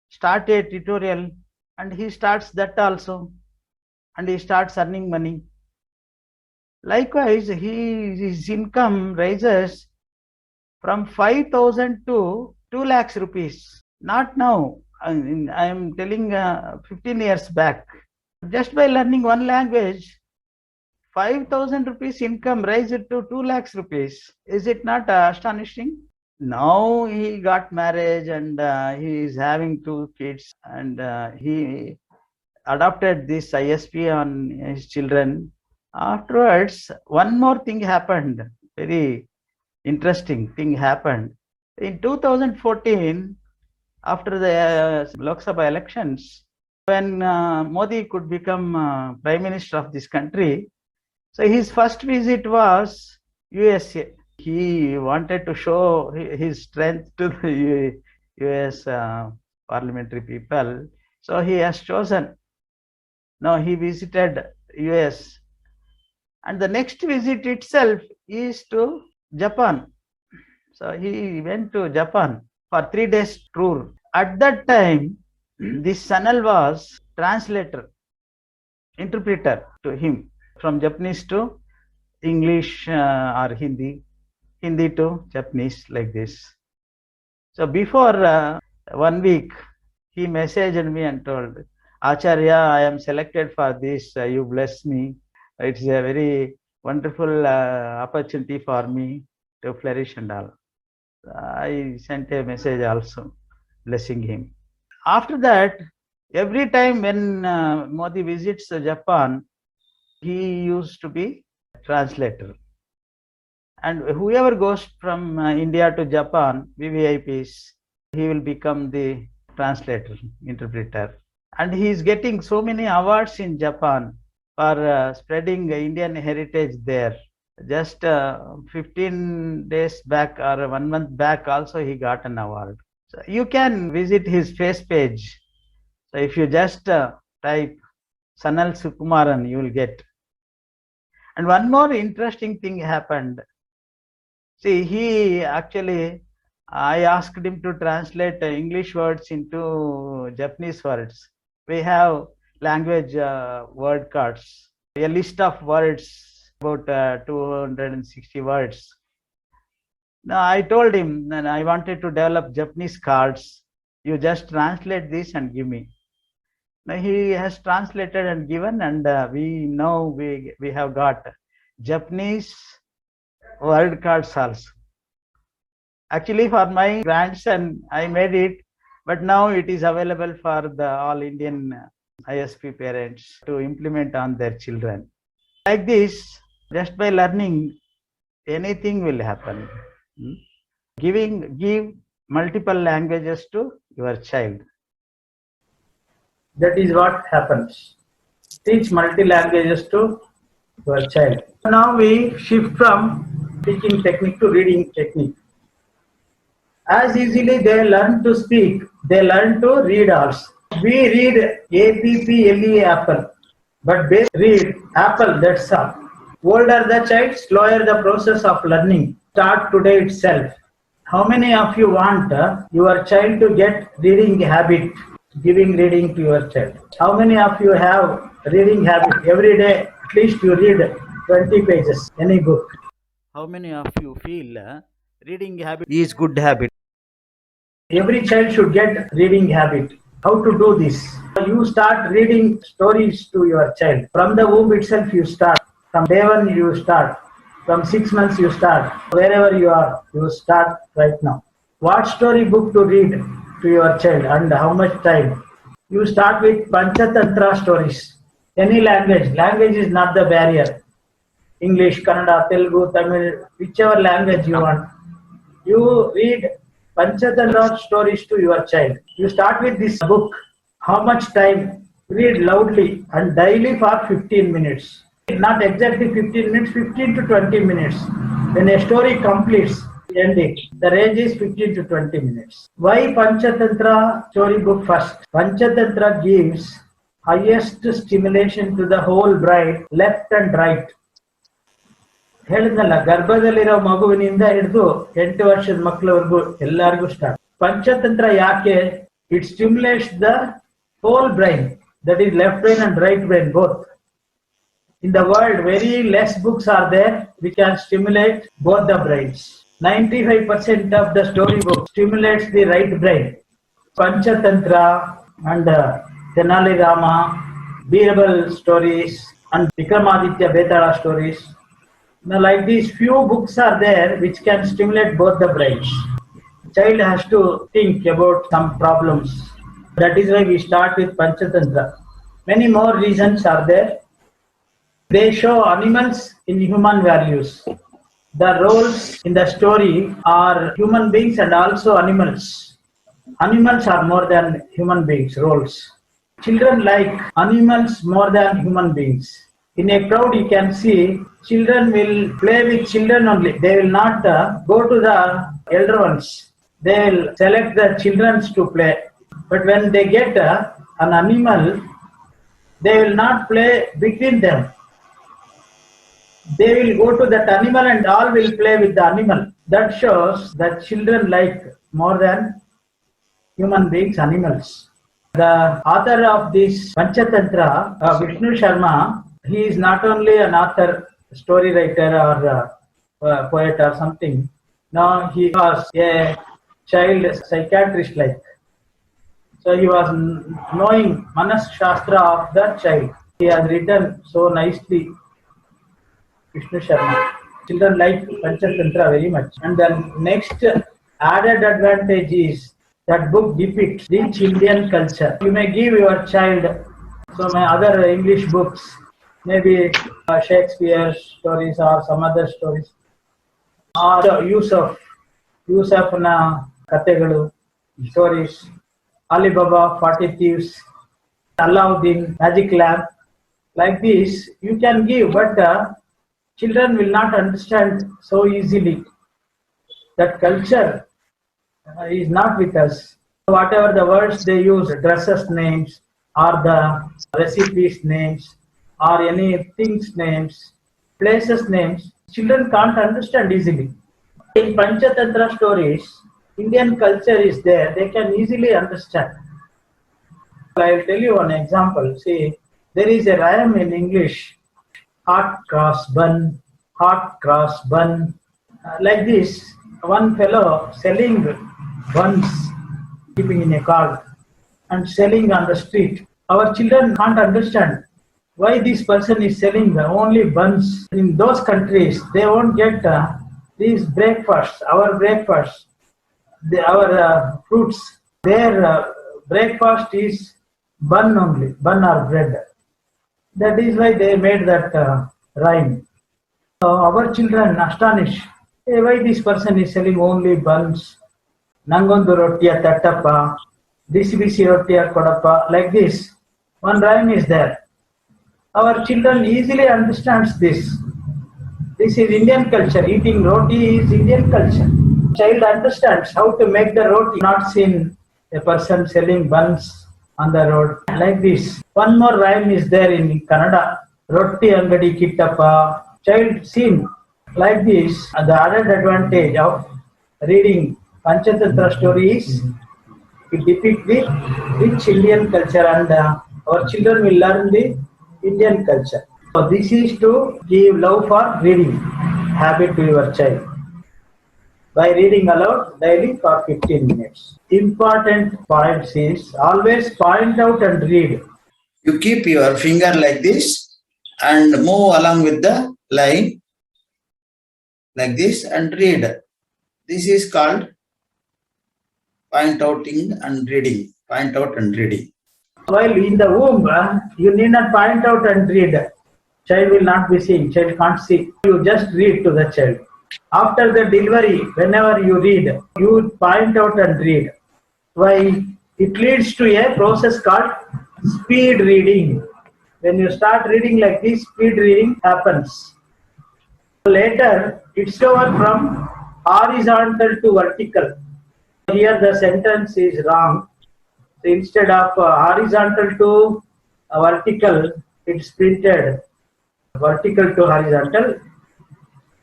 start a tutorial, and he starts that also, and he starts earning money. Likewise, his income rises from 5,000 to 2 lakhs rupees. Not now, I am telling 15 years back. Just by learning one language, 5,000 rupees income rises to 2 lakhs rupees. Is it not astonishing? Now he got married and he is having 2 kids, and he adopted this ISP on his children. Afterwards, one more thing happened, very interesting thing happened. In 2014, after the Lok Sabha elections, when Modi could become Prime Minister of this country, so his first visit was USA. He wanted to show his strength to the US parliamentary people. So he has chosen. Now he visited US. And the next visit itself is to Japan. So he went to Japan for 3 days tour. At that time, this Sanal was translator, interpreter to him from Japanese to English or Hindi, Hindi to Japanese, like this. So before 1 week, he messaged me and told, Acharya, I am selected for this, you bless me. It's a very wonderful opportunity for me to flourish and all. I sent a message also, blessing him. After that, every time when Modi visits Japan, he used to be translator. And whoever goes from India to Japan, VVIPs, he will become the translator, interpreter. And he is getting so many awards in Japan for spreading Indian heritage there. Just 15 days back or 1 month back also he got an award. So you can visit his face page. So if you just type Sanal Sukumaran, you will get. And one more interesting thing happened. See, he actually, I asked him to translate English words into Japanese words. We have language word cards, a list of words, about 260 words. Now I told him that I wanted to develop Japanese cards. You just translate this and give me. Now he has translated and given, and we have got Japanese word cards also. Actually, for my grandson, I made it, but now it is available for the all Indian ISP parents to implement on their children. Like this, just by learning, anything will happen. Give multiple languages to your child. That is what happens. Teach multi languages to your child. Now we shift from speaking technique to reading technique. As easily they learn to speak, they learn to read also. We read APPLE apple, but they read apple, that's all. Older the child, slower the process of learning. Start today itself. How many of you want your child to get reading habit, giving reading to your child? How many of you have reading habit? Every day, at least you read 20 pages, any book. How many of you feel reading habit is good habit? Every child should get reading habit. How to do this? You start reading stories to your child. From the womb itself you start. From day one you start. From 6 months you start. Wherever you are, you start right now. What story book to read to your child and how much time? You start with Panchatantra stories. Any language. Language is not the barrier. English, Kannada, Telugu, Tamil, whichever language you want. You read Panchatantra stories to your child. You start with this book. How much time? Read loudly and daily for 15 minutes. Not exactly 15 minutes, 15 to 20 minutes. When a story completes, end it. The range is 15 to 20 minutes. Why Panchatantra story book first? Panchatantra gives highest stimulation to the whole brain, left and right. ಹೇಳಿದ್ನಲ್ಲ, ಗರ್ಭದಲ್ಲಿರೋ ಮಗುವಿನಿಂದ ಹಿಡಿದು 8 ವರ್ಷದ ಮಕ್ಕಳವರೆಗೂ ಎಲ್ಲರಿಗೂ start. Panchatantra ಯಾಕೆ? It stimulates the whole brain, that is left brain and right brain both. In the world, very less books are there which can stimulate both the brains. 95% of the story book stimulates the right brain. Panchatantra and Tenali Rama, Birbal stories and Vikramaditya Betala stories. Now, like these few books are there which can stimulate both the brains. Child has to think about some problems. That is why we start with Panchatantra. Many more reasons are there. They show animals in human values. The roles in the story are human beings and also animals. Animals are more than human beings, roles. Children like animals more than human beings. In a crowd you can see children will play with children only. They will not go to the elder ones. They will select the children to play. But when they get an animal, they will not play between them. They will go to that animal and all will play with the animal. That shows that children like more than human beings, animals. The author of this Panchatantra, Vishnu Sharma, he is not only an author, story writer or poet or something. Now he was a child psychiatrist like. So he was knowing Manas Shastra of the child. He has written so nicely, Vishnu Sharma. Children like Panchatantra very much. And the next added advantage is that book depicts rich Indian culture. You may give your child some other English books, maybe Shakespeare stories or some other stories, or Yusufna Kategalu stories, Alibaba, 40 Thieves, Alauddin, Magic Lamp. Like this, you can give, but children will not understand so easily. That culture is not with us. Whatever the words they use, dresses names or the recipes names or any things names, places names, children can't understand easily. In Panchatantra stories, Indian culture is there, they can easily understand. I'll tell you one example. See, there is a rhyme in English: hot cross bun, hot cross bun. Like this, one fellow selling buns, keeping in a cart and selling on the street. Our children can't understand why this person is selling only buns. In those countries, they won't get these breakfasts, our breakfasts, our fruits. Their breakfast is bun only, bun or bread. That is why they made that rhyme. Our children astonish, hey, why this person is selling only buns, nangondu rottiya tattappa, bisi bisi rottiya kodappa, like this. One rhyme is there. Our children easily understands this. This is Indian culture. Eating roti is Indian culture. Child understands how to make the roti. Not seen a person selling buns on the road like this. One more rhyme is there in Kannada. Roti angadi kittappa. Child seen like this. The added advantage of reading Panchatantra stories, it depicts the rich Indian culture, and our children will learn the Indian culture. So this is to give love for reading habit to your child by reading aloud daily for 15 minutes. Important points is always point out and read. You keep your finger like this and move along with the line like this and read. This is called point outing and reading. Point out and reading. While in the womb, you need not point out and read. Child will not be seeing, child can't see. You just read to the child. After the delivery, whenever you read, you point out and read. Why? It leads to a process called speed reading. When you start reading like this, speed reading happens. Later, it's over from horizontal to vertical. Here the sentence is wrong. So instead of horizontal to vertical, it's printed vertical to horizontal,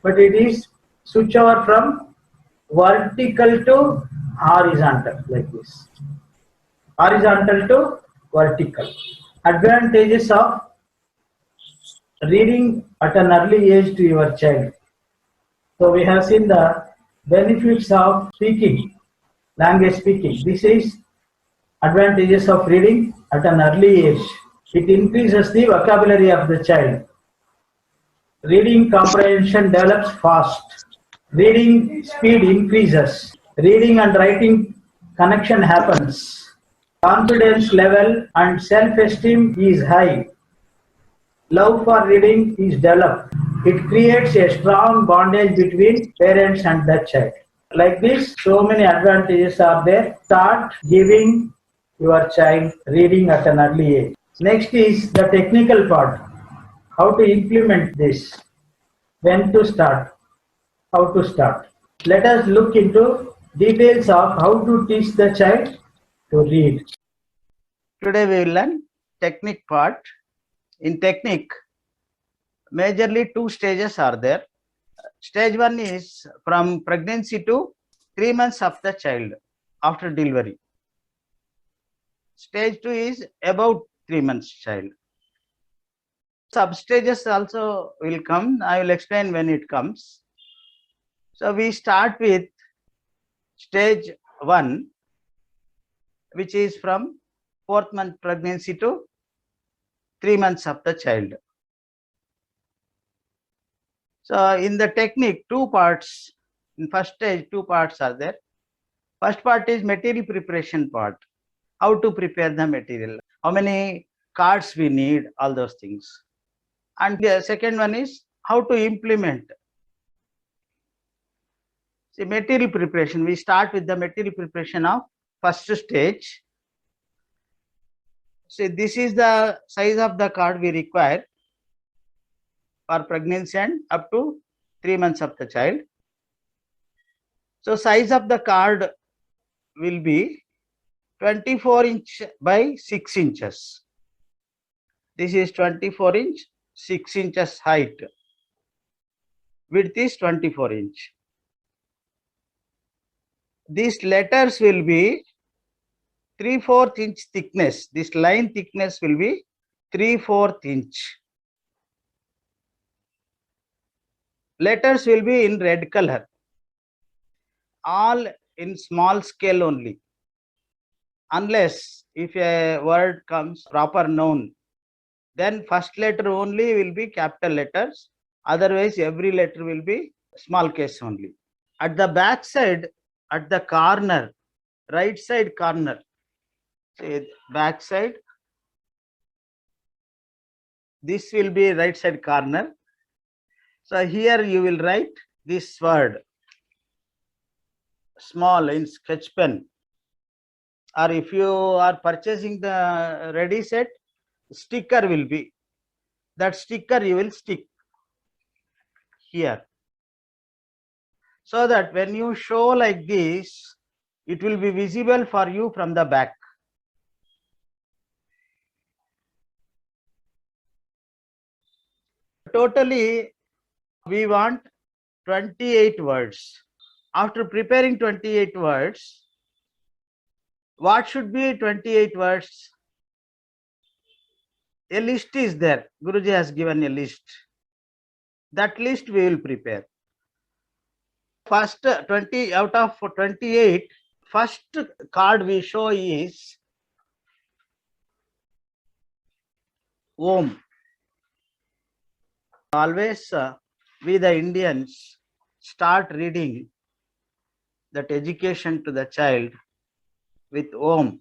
but it is switch over from vertical to horizontal like this. Horizontal to vertical. Advantages of reading at an early age to your child. So we have seen the benefits of speaking, language speaking. This is advantages of reading at an early age. It increases the vocabulary of the child. Reading comprehension develops fast. Reading speed increases. Reading and writing connection happens. Confidence level and self-esteem is high. Love for reading is developed. It creates a strong bondage between parents and the child. Like this, so many advantages are there. Start giving your child reading at an early age. Next is the technical part. How to implement this. When to start. How to start. Let us look into details of how to teach the child to read. Today we will learn technique part. In technique, majorly two stages are there. Stage 1 is from pregnancy to 3 months of the child after delivery. Stage 2 is about 3 months child. Sub-stages also will come. I will explain when it comes. So we start with stage 1, which is from 4th month pregnancy to 3 months of the child. So in the technique, two parts. In first stage, two parts are there. First part is material preparation part. How to prepare the material, how many cards we need, all those things. And the second one is how to implement. See, material preparation, we start with the material preparation of first stage. See, this is the size of the card we require for pregnancy and up to 3 months of the child. So size of the card will be 24 inch by 6 inches. This is 24 inch, 6 inches height. Width is 24 inch. These letters will be 3/4 inch thickness. This line thickness will be 3/4 inch. Letters will be in red color. All in small scale only. Unless if a word comes proper noun, then first letter only will be capital letters. Otherwise, every letter will be small case only. At the back side, at the corner, right side corner, say back side, this will be right side corner. So here you will write this word small in sketch pen, or if you are purchasing the ready set, sticker will be, that sticker you will stick here, so that when you show like this, it will be visible for you from the back. Totally we want 28 words. After preparing 28 words, what should be 28 words? A list is there. Guruji has given a list. That list we will prepare. First 20 out of 28, first card we show is Om. Always we the Indians start reading that education to the child with Om.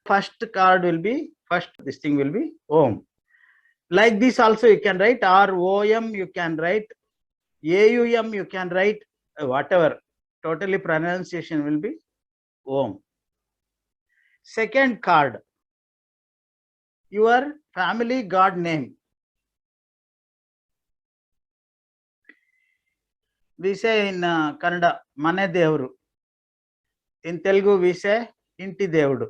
First card will be, first this thing will be Om. Like this also you can write, or OM you can write, AUM you can write, whatever. Totally pronunciation will be Om. Second card, your family god name. We say in Kannada, Mane Devru. In Telugu we say Inti Devudu.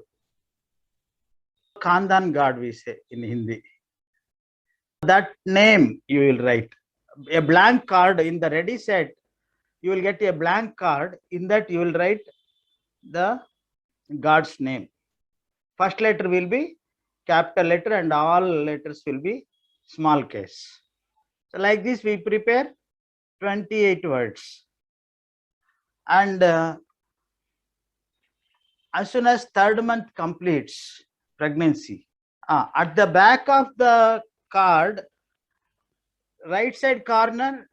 Khandan god we say in Hindi. That name you will write. A blank card in the ready set, you will get a blank card. In that you will write the god's name. First letter will be capital letter and all letters will be small case. So like this we prepare 28 words. And as soon as third month completes pregnancy, at the back of the card, right side corner,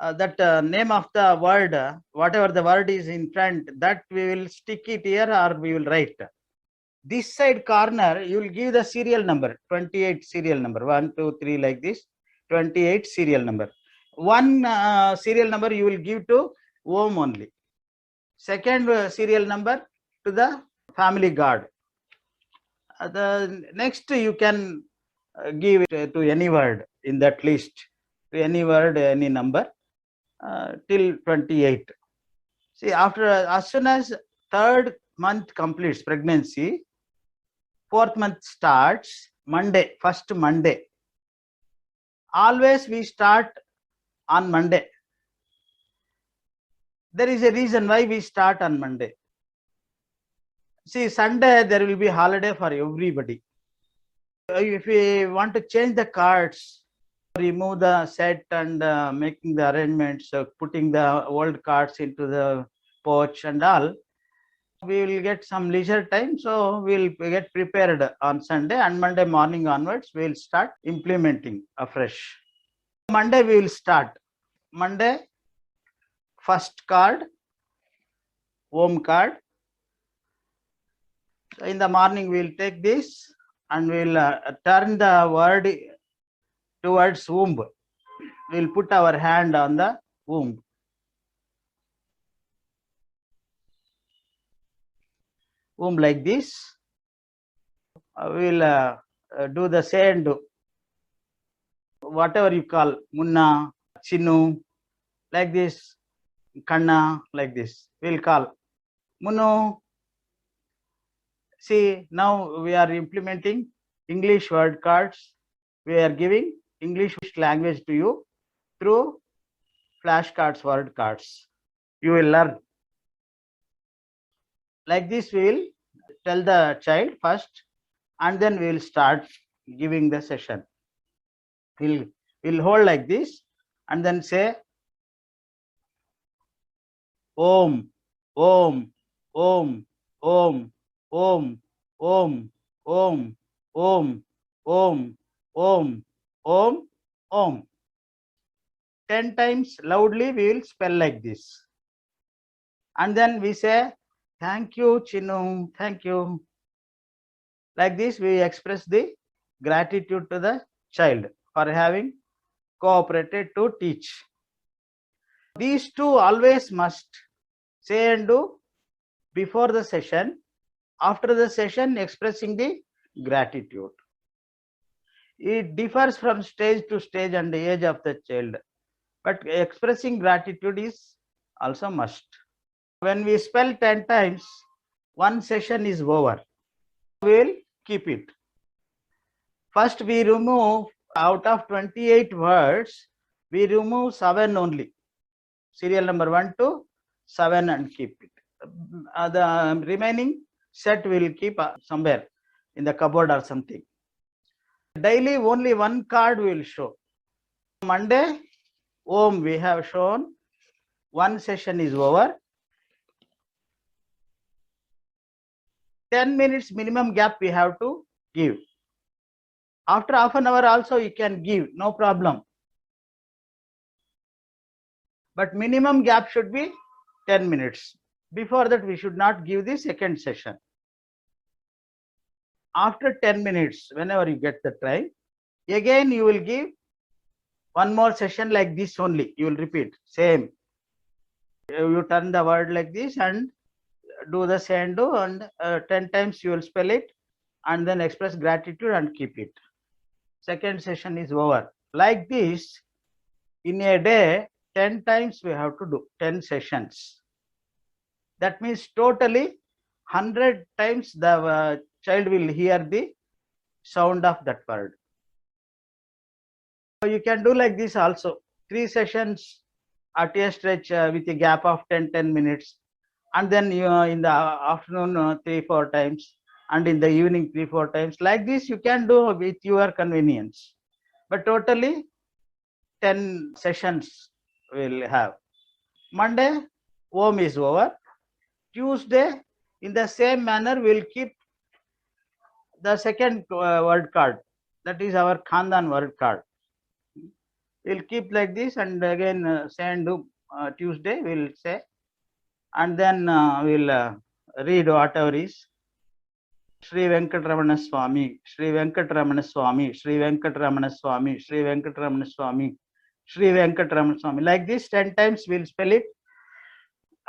that name of the word, whatever the word is in front, that we will stick it here or we will write. This side corner, you will give the serial number, 28 serial number, 1, 2, 3 like this, 28 serial number. One serial number you will give to Om only. Second serial number to the family god. The next you can give it to any word in that list, to any word, any number, till 28. See, after as soon as third month completes pregnancy, fourth month starts, Monday, first Monday. Always we start on Monday. There is a reason why we start on Monday. See, Sunday there will be holiday for everybody. If we want to change the cards, remove the set and making the arrangements, putting the old cards into the pouch and all, we will get some leisure time. So we'll get prepared on Sunday, and Monday morning onwards we will start implementing afresh. Monday we will start. Monday, first card, Om card. So in the morning we will take this and we will turn the word towards womb. We will put our hand on the womb. Womb like this. We will do the same, whatever you call, Munna, Chinu, like this, Kanna, like this. We will call Munu. See, now we are implementing English word cards. We are giving English language to you through flashcards, word cards. You will learn. Like this, we will tell the child first, and then we will start giving the session. We'll hold like this, and then say Om, Om, Om, Om, Om, Om, Om, Om, Om, Om, Om, Om. 10 times loudly we will spell like this. And then we say, thank you, Chinu, thank you. Like this, we express the gratitude to the child for having cooperated to teach. These two always must say and do before the session, after the session, expressing the gratitude. It differs from stage to stage and the age of the child, but expressing gratitude is also must. When we spell 10 times, one session is over. We will keep it. First, we remove out of 28 words, we remove 7 only. Serial number 1 to 7 and keep it. The remaining set we will keep somewhere in the cupboard or something. Daily only one card will show. Monday, Om we have shown. One session is over. 10 minutes minimum gap we have to give. After half an hour also you can give, no problem. But minimum gap should be 10 minutes. Before that, we should not give the second session. After 10 minutes, whenever you get the time, again you will give one more session like this only. You will repeat, same. You turn the word like this and do the say and do, and 10 times you will spell it and then express gratitude and keep it. Second session is over. Like this, in a day, 10 times we have to do 10 sessions. That means totally 100 times the child will hear the sound of that word. So you can do like this also. 3 sessions at a stretch with a gap of 10 minutes, and then in the afternoon 3-4 times, and in the evening 3-4 times. Like this you can do with your convenience, but totally 10 sessions will have. Monday, Om is over. Tuesday, in the same manner, we'll keep the second word card. That is our Khandan word card. We'll keep like this, and again say and do Tuesday we'll say, and then we'll read whatever is. Sri Venkatramana Swami, Sri Venkatramana Swami, Sri Venkatramana Swami, Sri Venkatramana Swami, Sri Venkatramana Swami. Like this 10 times we'll spell it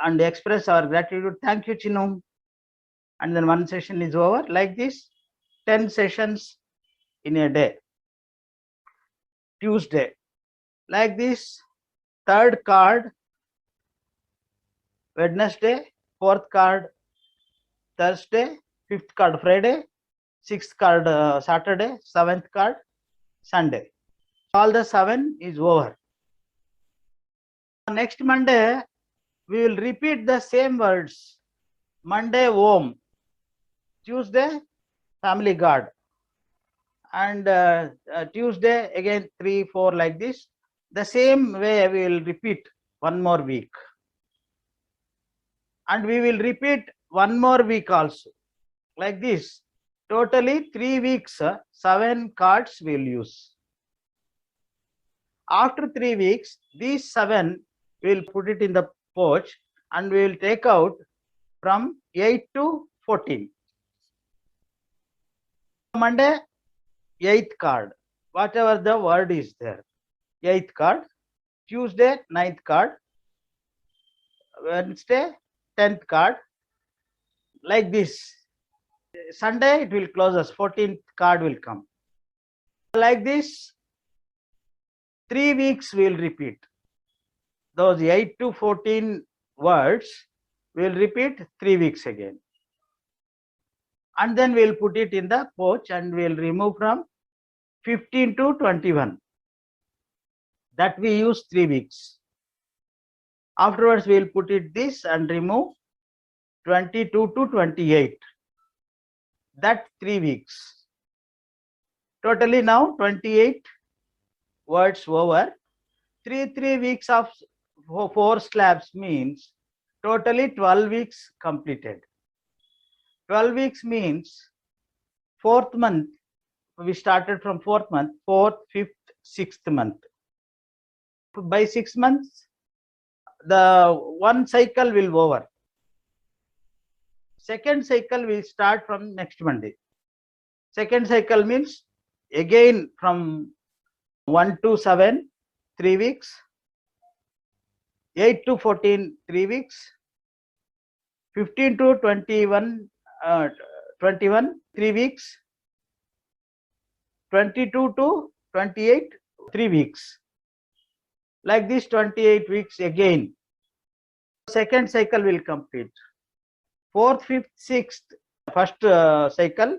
and express our gratitude. Thank you, Chinu. And then one session is over. Like this, 10 sessions in a day. Tuesday. Like this, third card, Wednesday, fourth card, Thursday, fifth card, Friday, sixth card, Saturday, seventh card, Sunday. All the 7 is over. Next Monday, we will repeat the same words. Monday, Om. Tuesday, Family God. And Tuesday, again 3-4 like this. The same way we will repeat one more week. And we will repeat one more week also. Like this. Totally 3 weeks, 7 cards we will use. After 3 weeks, these 7 we will put it in the pouch and we will take out from 8 to 14. Monday, 8th card, whatever the word is there, 8th card. Tuesday, 9th card. Wednesday, 10th card. Like this. Sunday it will close us, 14th card will come. Like this, 3 weeks we will repeat. Those 8 to 14 words we will repeat 3 weeks again. And then we will put it in the pouch and we will remove from 15 to 21. That we use 3 weeks. Afterwards we will put it this and remove 22 to 28. That 3 weeks. Totally now 28 words over. 3 weeks of 4 slabs means totally 12 weeks completed. 12 weeks means 4th month. We started from 4th month, 4th, 5th, 6th month. By 6 months, the one cycle will over. Second cycle will start from next Monday. Second cycle means again from 1 to 7, 3 weeks. 8 to 14, 3 weeks. 15 to 21, 3 weeks. 22 to 28, 3 weeks. Like this 28 weeks again. Second cycle will complete. 4th, 5th, 6th, first cycle.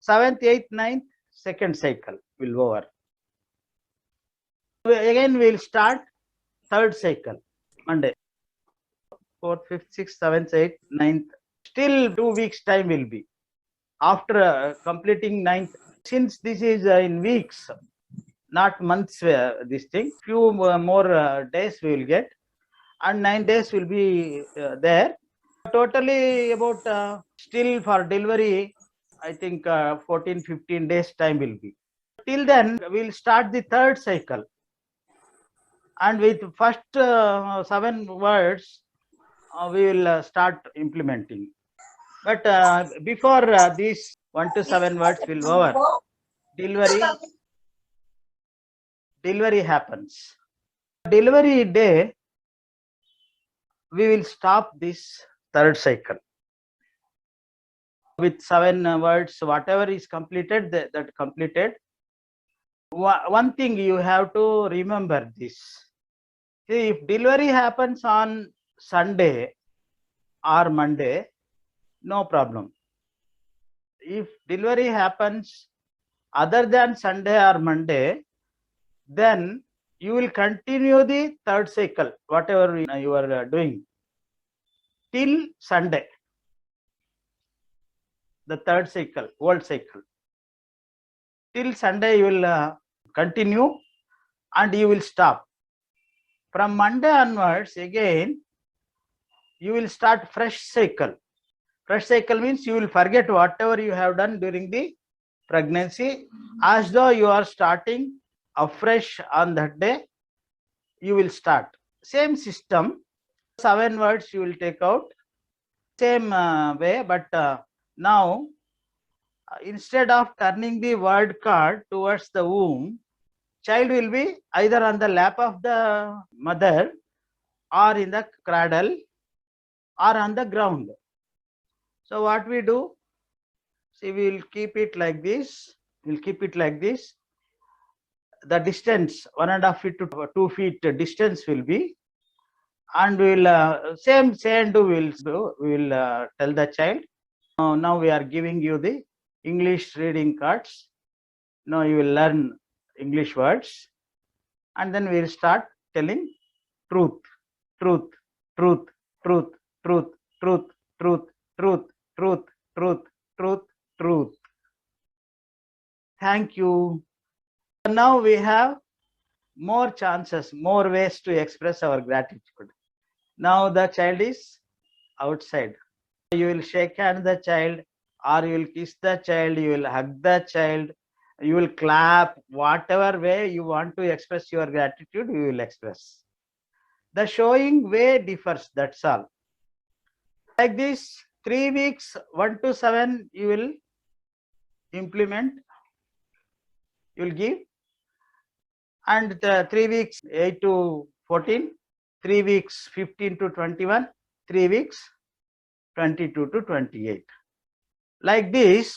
7th, 8th, 9th, second cycle will over. Again we will start third cycle, Monday. 4th, 5th, 6th, 7th, 8th, 9th. Still 2 weeks time will be. After completing 9th, since this is in weeks, not months, this thing, few more days we will get, and 9 days will be there. Totally about still for delivery, I think 14, 15 days time will be. Till then, we will start the third cycle. And with first 7 words, we will start implementing. But before these 1 to 7 words will over, delivery happens. Delivery day, we will stop this third cycle. With 7 words, whatever is completed, that completed. One thing you have to remember this. See, if delivery happens on Sunday or Monday, no problem. If delivery happens other than Sunday or Monday, then you will continue the third cycle, whatever you are doing, till Sunday. The third cycle, world cycle. Till Sunday you will continue and you will stop. From Monday onwards, again, you will start fresh cycle. Fresh cycle means you will forget whatever you have done during the pregnancy, as though you are starting afresh on that day. You will start. Same system, 7 words you will take out, same way, but now instead of turning the word card towards the womb, child will be either on the lap of the mother or in the cradle or on the ground. So what we do, see, we will keep it like this. We'll keep it like this. The distance 1.5 feet to 2 feet distance will be, and we will same do we will tell the child. Now we are giving you the English reading cards. Now you will learn English words, and then we will start telling truth, truth, truth, truth, truth, truth, truth, truth, truth, truth, truth, truth. Thank you. Now we have more chances, more ways to express our gratitude. Now the child is outside. You will shake hand the child, or you will kiss the child, you will hug the child, you will clap, whatever way you want to express your gratitude, you will express. The showing way differs, that's all. Like this, 3 weeks, 1 to 7, you will implement, you will give. And 3 weeks, 8 to 14, 3 weeks, 15 to 21, 3 weeks, 22 to 28. Like this,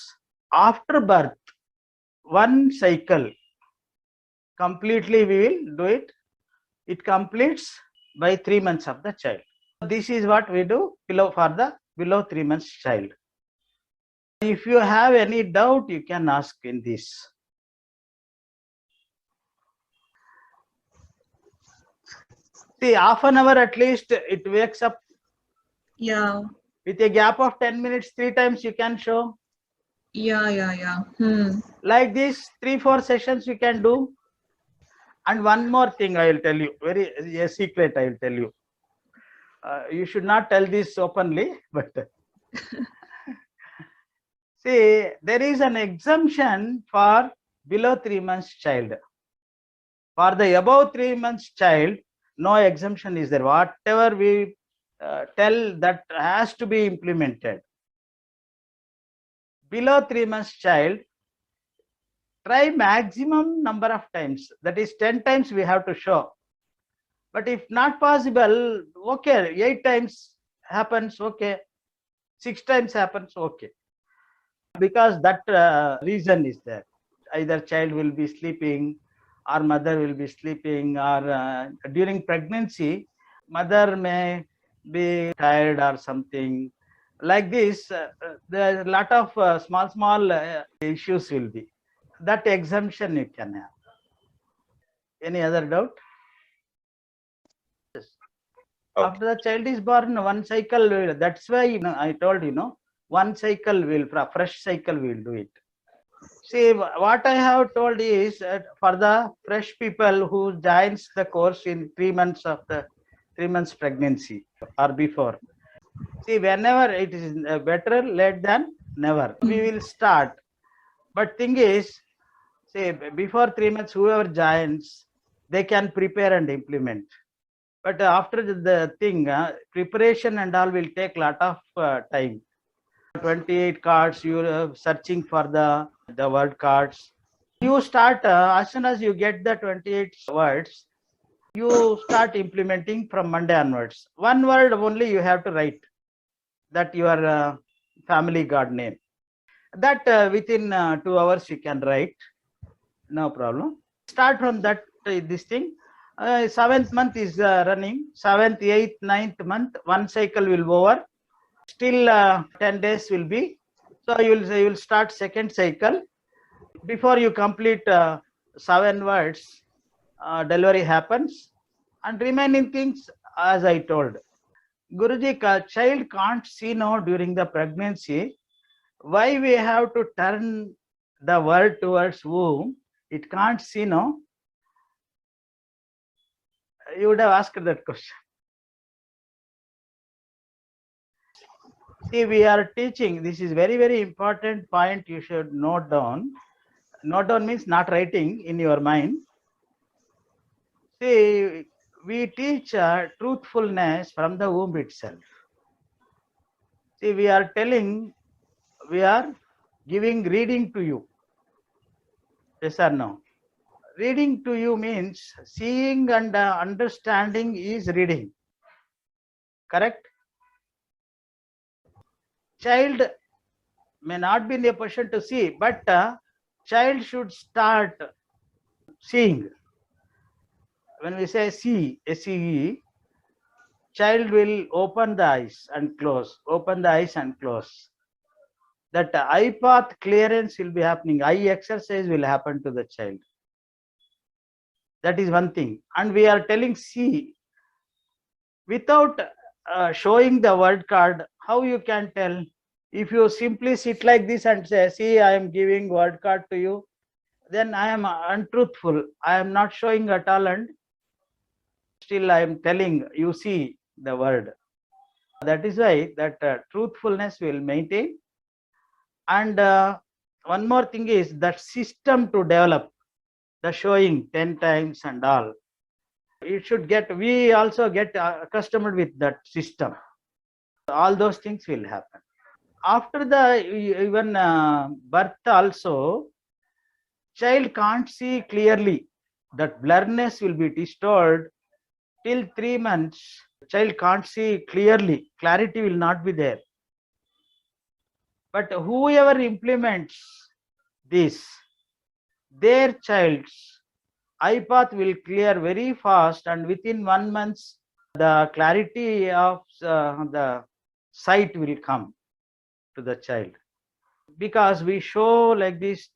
after birth, one cycle completely we will do it. It completes by 3 months of the child. This is what we do for the below 3 months child. If you have any doubt, you can ask in this. See, half an hour at least it wakes up Yeah. With a gap of 10 minutes, 3 times you can show. Yeah. Like this, 3-4 sessions you can do. And one more thing I will tell you, a secret I will tell you. You should not tell this openly, but see, there is an exemption for below 3 months child. For the above 3 months child, no exemption is there. Whatever we tell, that has to be implemented. Below 3 months child, try maximum number of times. That is 10 times we have to show. But if not possible, okay, 8 times happens, okay. 6 times happens, okay. Because that reason is there. Either child will be sleeping or mother will be sleeping, or during pregnancy, mother may be tired or something. Like this, there are a lot of small issues will be. That exemption you can have. Any other doubt? Yes. Okay. After the child is born, one cycle will, that's why I told one cycle will, fresh cycle will do it. See, what I have told is for the fresh people who joins the course in 3 months of the 3 months pregnancy or before. See, whenever it is better late than never. We will start. But thing is, say before 3 months, whoever joins, they can prepare and implement. But after the thing, preparation and all will take lot of time. 28 cards, you're searching for the word cards. You start, as soon as you get the 28 words, you start implementing from Monday onwards. One word only you have to write, that your family god name. That within 2 hours you can write, no problem. Start from that, this thing. 7th month is running, 7th, 8th, 9th month, one cycle will over. Still 10 days will be. So you will start second cycle. Before you complete 7 words, delivery happens, and remaining things as I told. Guruji, child can't see no during the pregnancy. Why we have to turn the word towards womb? It can't see no. You would have asked that question. See, we are teaching. This is very important point. You should note down. Note down means not writing in your mind. See, we teach truthfulness from the womb itself. See, we are telling, we are giving reading to you. Yes or no? Reading to you means seeing and understanding is reading. Correct? Child may not be in a position to see, but child should start seeing. When we say see, SEE, child will open the eyes and close, open the eyes and close. That eye path clearance will be happening, eye exercise will happen to the child. That is one thing. And we are telling see, without showing the word card, how you can tell? If you simply sit like this and say, see, I am giving word card to you, then I am untruthful. I am not showing at all, and still I am telling you see the word. That is why that truthfulness will maintain. And one more thing is that system to develop, the showing 10 times and all. It should get, we also get accustomed with that system. All those things will happen. After the even birth also, child can't see clearly. That blurriness will be distorted till 3 months. Child can't see clearly. Clarity will not be there. But whoever implements this, their child's eye path will clear very fast, and within 1 month, the clarity of the sight will come to the child. Because we show like this,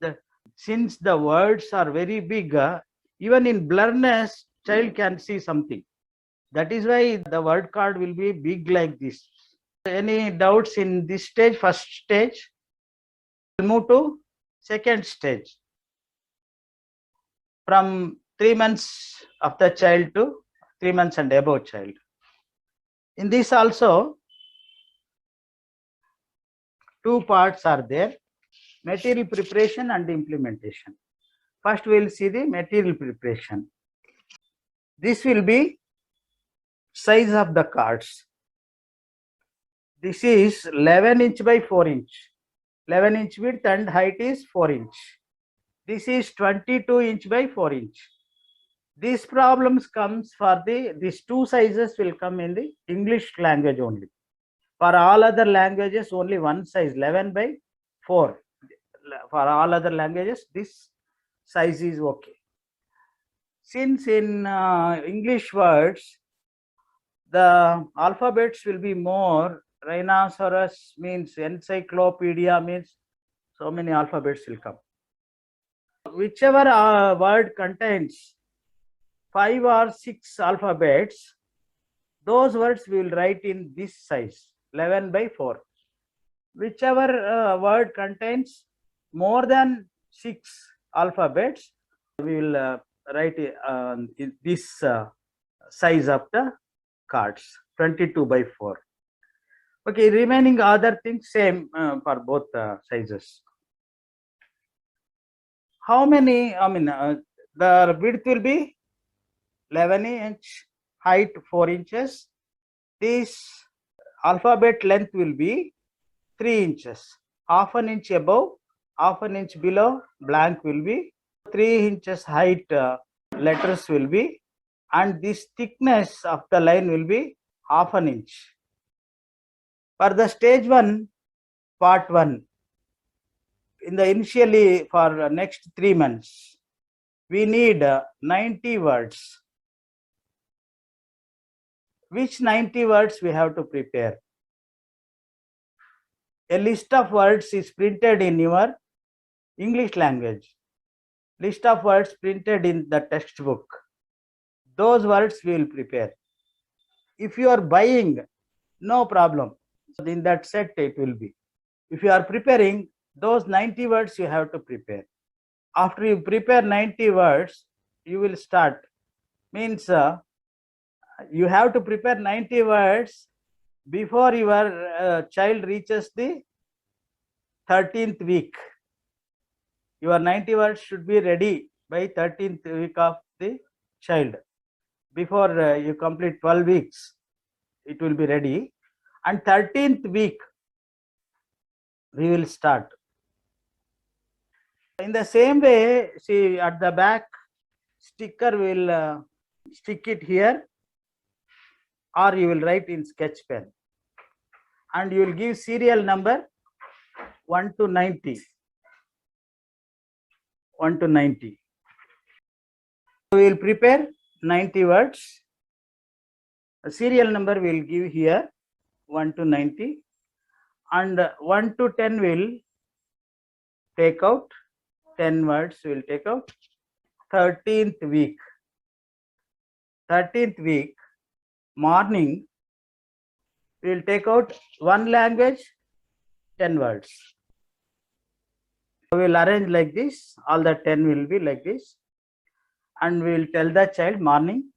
since the words are very big, even in blurriness, child can see something. That is why the word card will be big like this. Any doubts in this stage, first stage? We'll move to second stage. From 3 months of the child to 3 months and above child. In this also, two parts are there, material preparation and implementation. First we will see the material preparation. This will be size of the cards. This is 11 inch by 4 inch. 11 inch width and height is 4 inch. This is 22 inch by 4 inch. These problems comes for these two sizes will come in the English language only. For all other languages, only one size, 11 by 4. For all other languages, this size is okay. Since in English words, the alphabets will be more, rhinoceros means encyclopedia means so many alphabets will come. Whichever word contains 5 or 6 alphabets, those words we will write in this size, 11 by 4. Whichever word contains more than 6 alphabets, we will write in this size of the cards, 22 by 4. Okay, remaining other things same for both sizes. How many, the width will be 11 inch, height 4 inches. This alphabet length will be 3 inches. Half an inch above, half an inch below, blank will be 3 inches height letters will be, and this thickness of the line will be half an inch. For the stage 1, part 1, in the initially for next 3 months, we need 90 words. Which 90 words we have to prepare? A list of words is printed in your English language. List of words printed in the textbook. Those words we will prepare. If you are buying, no problem. In that set it will be. If you are preparing, those 90 words you have to prepare. After you prepare 90 words, you will start. Means you have to prepare 90 words before your child reaches the 13th week. Your 90 words should be ready by 13th week of the child. Before you complete 12 weeks, it will be ready. And 13th week, we will start. In the same way, see at the back, sticker will stick it here, or you will write in sketch pen. And you will give serial number 1 to 90. 1 to 90. We will prepare 90 words. A serial number we will give here 1 to 90, and 1 to 10 will take out. 10 words will take out. 13th week. 13th week morning we will take out one language, 10 words. We will arrange like this. All the 10 will be like this, and we will tell the child morning,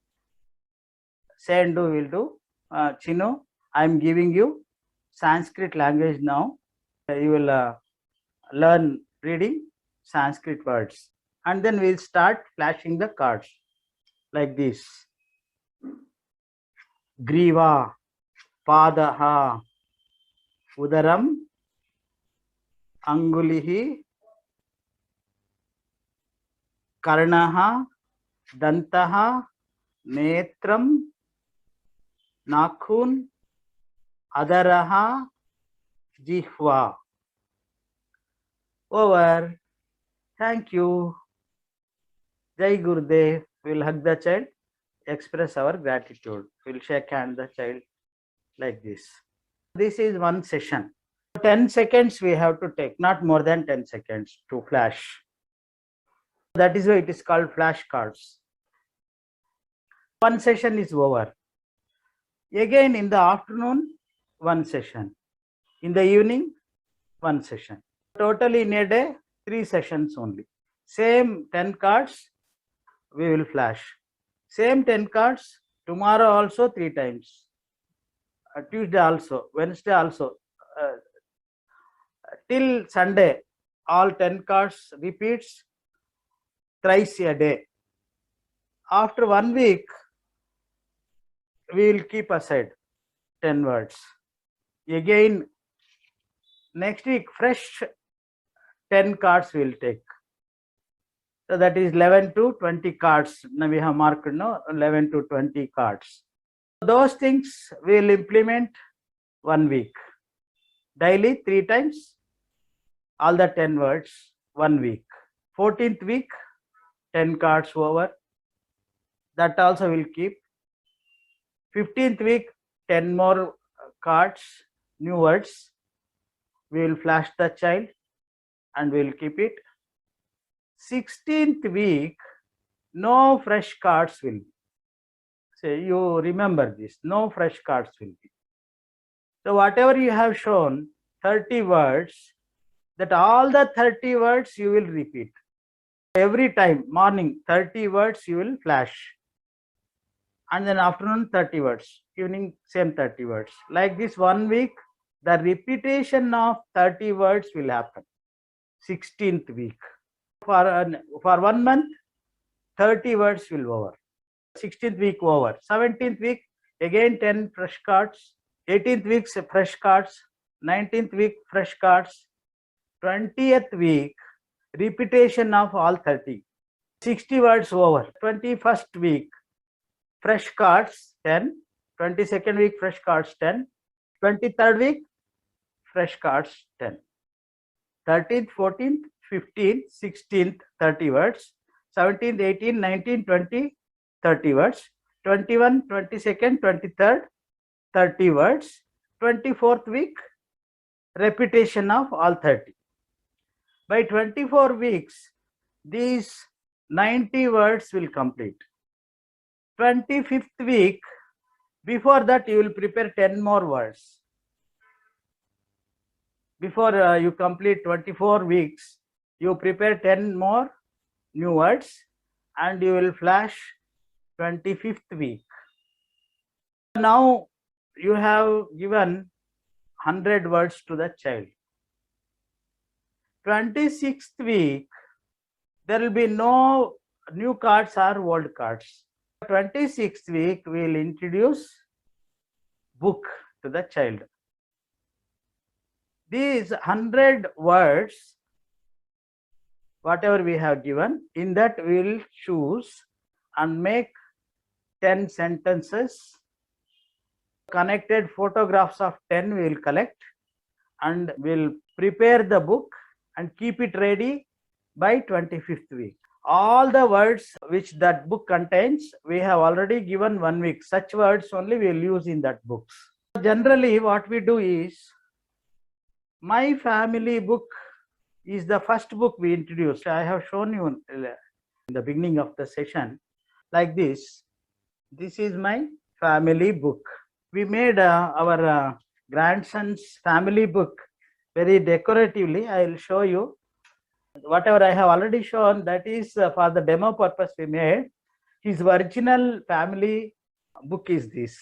say and do will do. Chinu, I am giving you Sanskrit language now. You will learn reading Sanskrit words, and then we will start flashing the cards like this. Griva, Padaha, Udaram, Angulihi, Karnaha, Dantaha, Netram, Nakhun, Adaraha, Jihva. Over. Thank you. Jai Gurudev. We will hug the child, express our gratitude. We will shake hand the child like this. This is one session. 10 seconds we have to take, not more than 10 seconds to flash. That is why it is called flashcards. One session is over. Again in the afternoon, one session. In the evening, one session. Totally in a day, 3 sessions only. Same 10 cards we will flash. Same 10 cards tomorrow also 3 times. Tuesday also, Wednesday also. Till Sunday, all 10 cards repeats thrice a day. After 1 week, we will keep aside 10 words. Again, next week, fresh 10 cards we will take. So that is 11 to 20 cards. Now we have marked 11 to 20 cards. Those things we will implement 1 week. Daily 3 times, all the 10 words, 1 week. 14th week, 10 cards over. That also will keep. 15th week, 10 more cards, new words. We will flash the child and we will keep it. 16th week, no fresh cards will be. Say, you remember this, no fresh cards will be. So whatever you have shown, 30 words, that all the 30 words you will repeat. Every time, morning, 30 words you will flash. And then afternoon, 30 words. Evening, same 30 words. Like this 1 week, the repetition of 30 words will happen. 16th week. For 1 month, 30 words will over. 16th week over. 17th week, again 10 fresh cards. 18th week, fresh cards. 19th week, fresh cards. 20th week, repetition of all 30. 60 words over. 21st week, fresh cards 10. 22nd week, fresh cards 10. 23rd week, fresh cards 10. 13th, 14th, 15th, 16th, 30 words. 17th, 18th, 19th, 20, 30 words. 21, 22nd, 23rd, 30 words. 24th week, repetition of all 30. By 24 weeks, these 90 words will complete. 25th week, before that you will prepare 10 more words. Before you complete 24 weeks, you prepare 10 more new words and you will flash 25th week. Now you have given 100 words to the child. 26th week, there will be no new cards or old cards. 26th week, we will introduce book to the child. These 100 words, whatever we have given, in that we will choose and make 10 sentences. Connected photographs of 10 we will collect and we will prepare the book and keep it ready by 25th week. All the words which that book contains, we have already given 1 week. Such words only we will use in that books. Generally, what we do is, my family book is the first book we introduced. I have shown you in the beginning of the session like this. This is my family book. We made our grandson's family book very decoratively. I will show you. Whatever I have already shown, that is for the demo purpose we made. His original family book is this.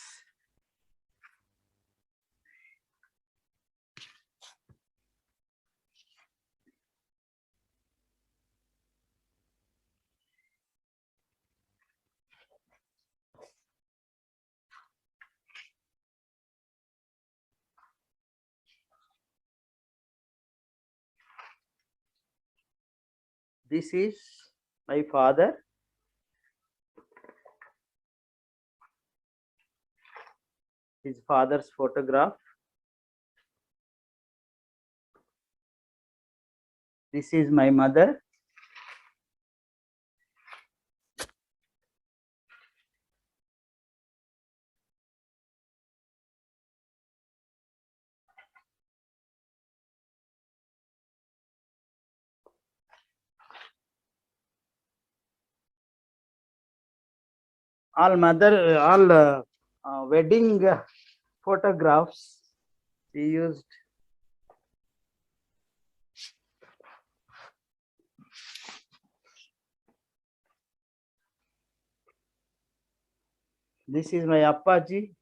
This is my father. His father's photograph. This is my mother. All wedding photographs We used this is my Appaji.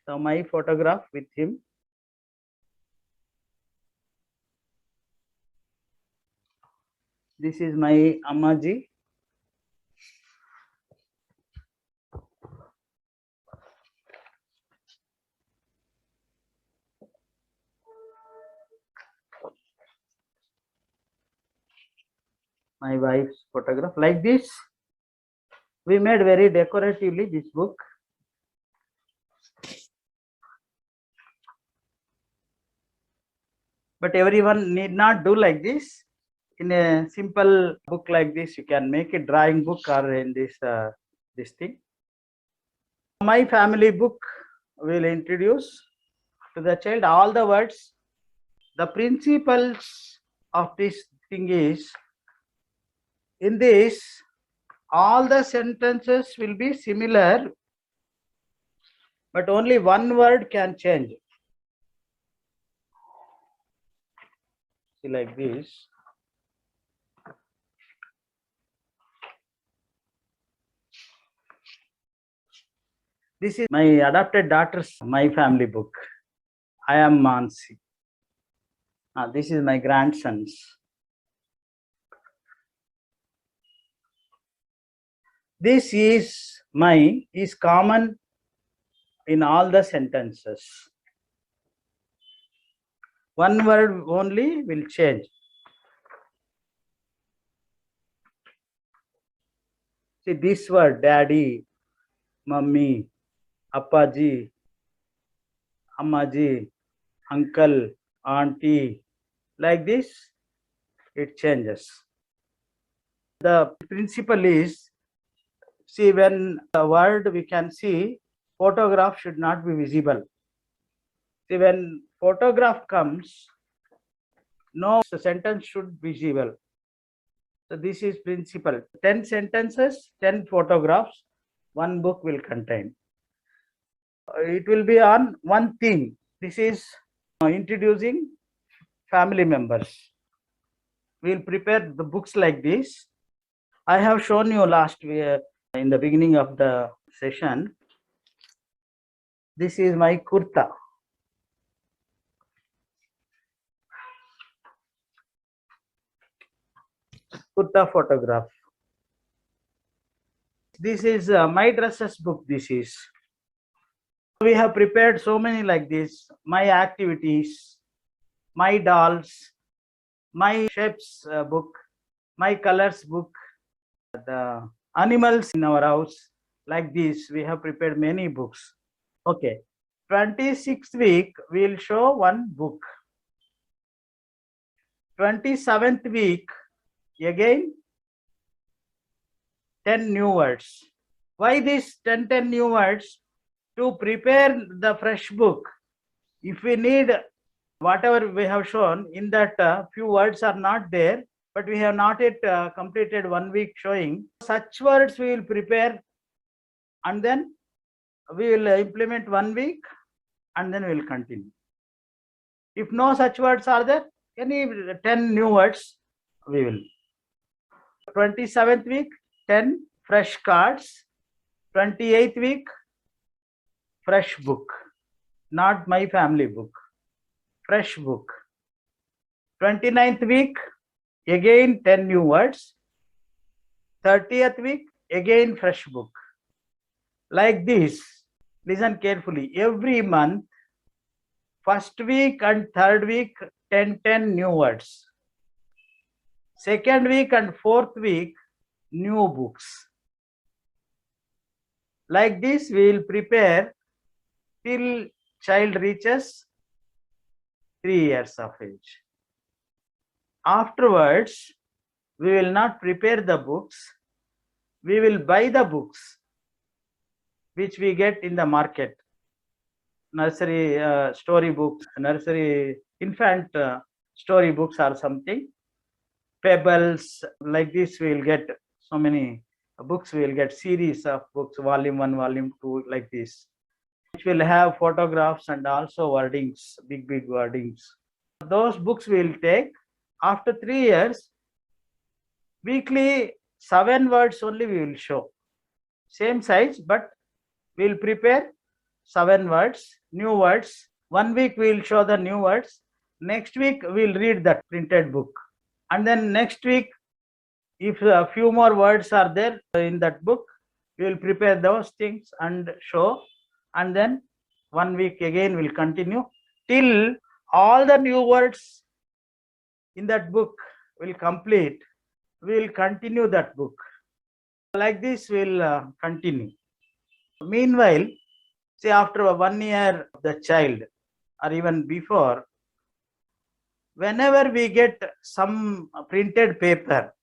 So my photograph with him. This is my Ammaji. My wife's photograph. Like this, we made very decoratively this book. But everyone need not do like this. In a simple book like this, you can make a drawing book or in this thing. My family book will introduce to the child all the words. The principles of this thing is, in this, all the sentences will be similar, but only one word can change. See, like this. This is my adopted daughter's My Family book. I am Mansi. This is my grandson's. This is common in all the sentences. One word only will change. See this word, daddy, mummy, appaji, ammaji, uncle, auntie, like this, it changes. The principle is, see, when the word we can see, photograph should not be visible. See, when photograph comes, no sentence should be visible. So this is principle. 10 sentences, 10 photographs, one book will contain. It will be on one theme. This is introducing family members. We will prepare the books like this. I have shown you last year in the beginning of the session. This is my kurta. Kurta photograph. This is my dresses book. This is. We have prepared so many like this. My activities, my dolls, my shapes book, my colors book, the animals in our house. Like this, we have prepared many books. Okay. 26th week, we will show one book. 27th week, again 10 new words. Why this 10 new words? To prepare the fresh book. If we need whatever we have shown, in that few words are not there, but we have not yet completed 1 week showing. Such words we will prepare, and then we will implement 1 week, and then we will continue. If no such words are there, any 10 new words we will. 27th week, 10 fresh cards. 28th week, fresh book, not My Family book, fresh book. 29th week, again 10 new words. 30th week, again fresh book. Like this, listen carefully. Every month, first week and third week, 10 new words. Second week and fourth week, new books. Like this, we will prepare till child reaches 3 years of age. Afterwards, we will not prepare the books. We will buy the books which we get in the market. Nursery story books, nursery infant story books or something. Pebbles, like this we will get so many books. We will get series of books, volume 1, volume 2, like this. which will have photographs and also wordings, big wordings. Those books we will take. After 3 years, weekly 7 words only we will show. Same size, but we will prepare 7 words, new words. 1 week we will show the new words. Next week we will read that printed book. And then next week, if a few more words are there in that book, we will prepare those things and show. And then 1 week again will continue till all the new words in that book will complete. We will continue that book. Like this we will continue. Meanwhile, say after 1 year, the child or even before, whenever we get some printed paper,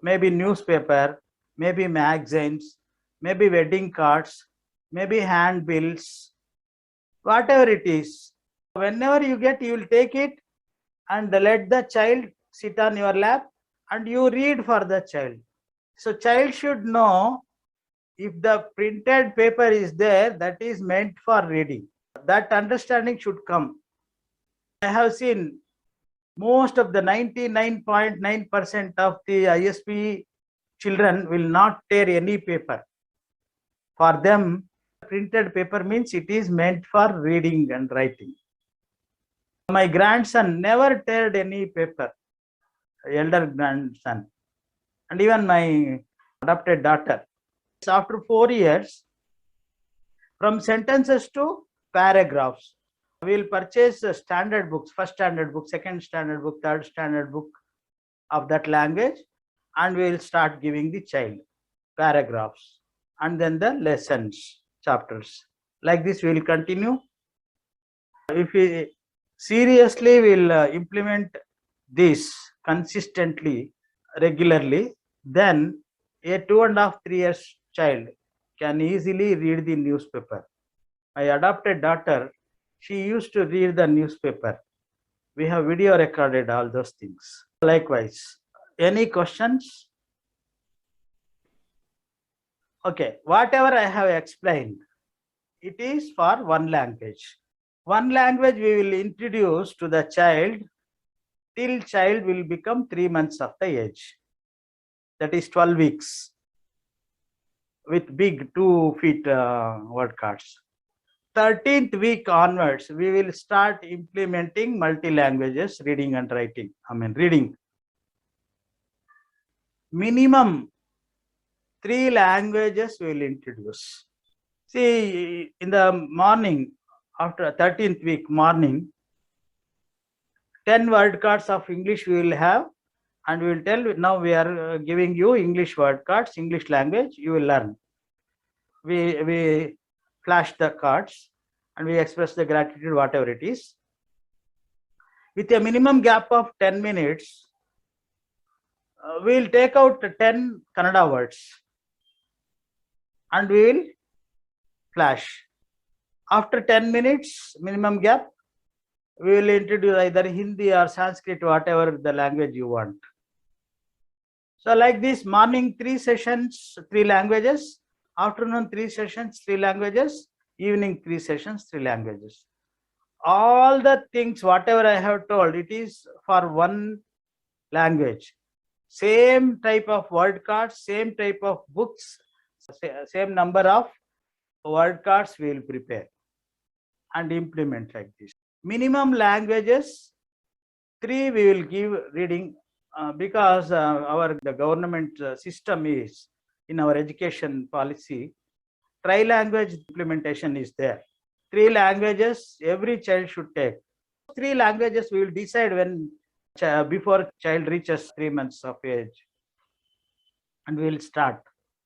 maybe newspaper, maybe magazines, maybe wedding cards, maybe handbills, whatever it is, whenever you get, you will take it and let the child sit on your lap and you read for the child. So child should know if the printed paper is there, that is meant for reading. That understanding should come. I have seen most of the 99.9% of the ISP children will not tear any paper. For them, printed paper means it is meant for reading and writing. My grandson never teared any paper, elder grandson, and even my adopted daughter. After 4 years, from sentences to paragraphs, we will purchase standard books, first standard book, second standard book, third standard book of that language, and we will start giving the child paragraphs and then the lessons, chapters. Like this we will continue. If we seriously will implement this consistently, regularly, then a 2.5, 3 years child can easily read the newspaper. My adopted daughter, she used to read the newspaper. We have video recorded all those things. Likewise, any questions? Okay, whatever I have explained, it is for one language. One language we will introduce to the child till child will become 3 months of the age. That is 12 weeks with big 2 feet word cards. 13th week onwards, we will start implementing multi-languages, reading and writing. Reading. Minimum 3 languages we will introduce. See, in the morning, after 13th week morning, 10 word cards of English we will have, and we will tell, now we are giving you English word cards, English language, you will learn. We flash the cards and we express the gratitude, whatever it is. With a minimum gap of 10 minutes, we will take out 10 Kannada words and we will flash. After 10 minutes, minimum gap, we will introduce either Hindi or Sanskrit, whatever the language you want. So like this, morning 3 sessions, 3 languages, afternoon 3 sessions, 3 languages, evening 3 sessions, 3 languages. All the things, whatever I have told, it is for one language. Same type of word cards, same type of books, same number of word cards we will prepare and implement like this. Minimum languages, 3 we will give reading because the government system is, in our education policy, tri-language implementation is there. 3 languages every child should take. 3 languages we will decide when before child reaches 3 months of age, and we will start.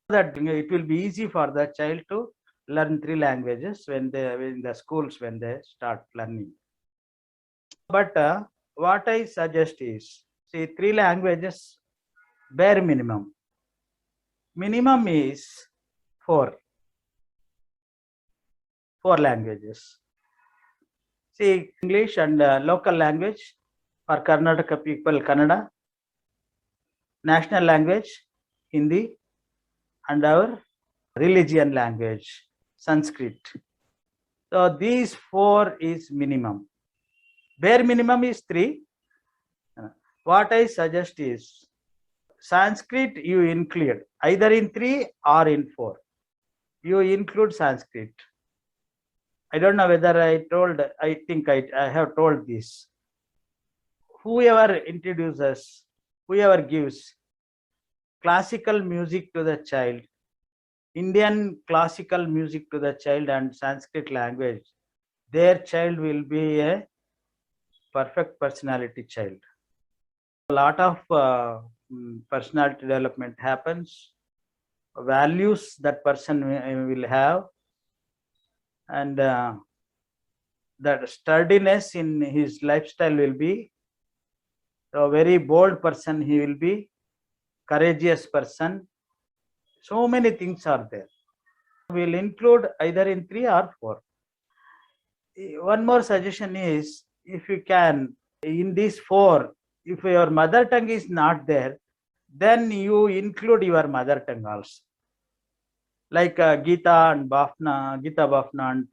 That it will be easy for the child to learn 3 languages when they in the schools when they start learning. But what I suggest is, see, 3 languages bare minimum. Minimum is 4 languages. See, English and local language for Karnataka people, Kannada. National language, Hindi, and our religion language, Sanskrit. So these 4 is minimum. Bare minimum is 3. What I suggest is Sanskrit you include either in 3 or in 4. You include Sanskrit. I don't know whether I think I have told this. Whoever introduces, whoever gives classical music to the child, Indian classical music to the child and Sanskrit language, their child will be a perfect personality child. A lot of personality development happens, values that person will have, and that sturdiness in his lifestyle will be a very bold person. He will be courageous person. So many things are there. We'll include either in 3 or 4. One more suggestion is, if you can, in these 4, if your mother tongue is not there, then you include your mother tongue also. Like Gita and Bafna, Gita Bafna and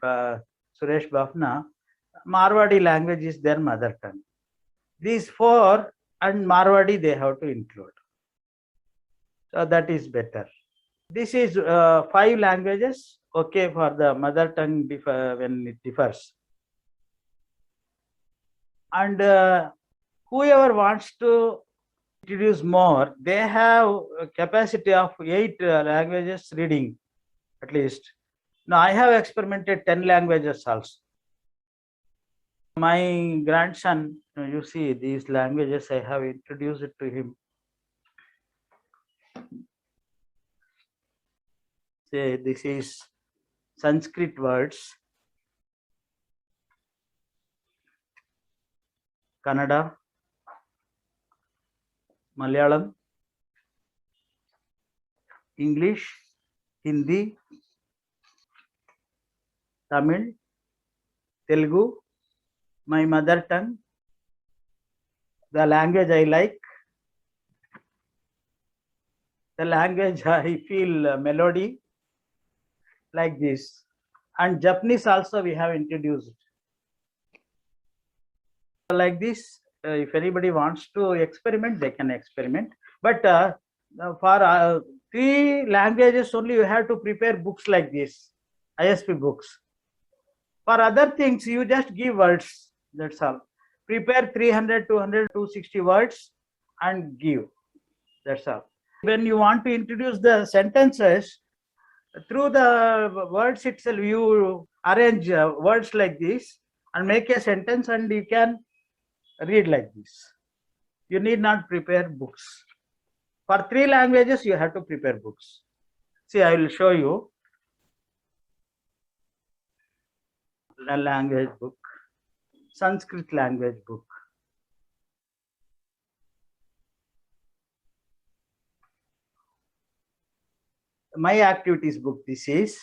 Suresh Bafna, Marwadi language is their mother tongue. These 4 and Marwadi they have to include. So that is better. This is 5 languages, okay, for the mother tongue when it differs. And whoever wants to introduce more, they have a capacity of 8 languages reading at least. Now I have experimented 10 languages also. My grandson, you see these languages I have introduced it to him. Say this is Sanskrit words, Kannada, Malayalam, English, Hindi, Tamil, Telugu, my mother tongue, the language I like, the language I feel melody, like this. And Japanese also we have introduced. Like this, if anybody wants to experiment, they can experiment. But for 3 languages only, you have to prepare books like this, ISP books. For other things, you just give words, that's all. Prepare 300, 200, 260 words and give, that's all. When you want to introduce the sentences, through the words itself, you arrange words like this and make a sentence and you can read like this. You need not prepare books. For 3 languages, you have to prepare books. See, I will show you a language book, Sanskrit language book. My activities book, this is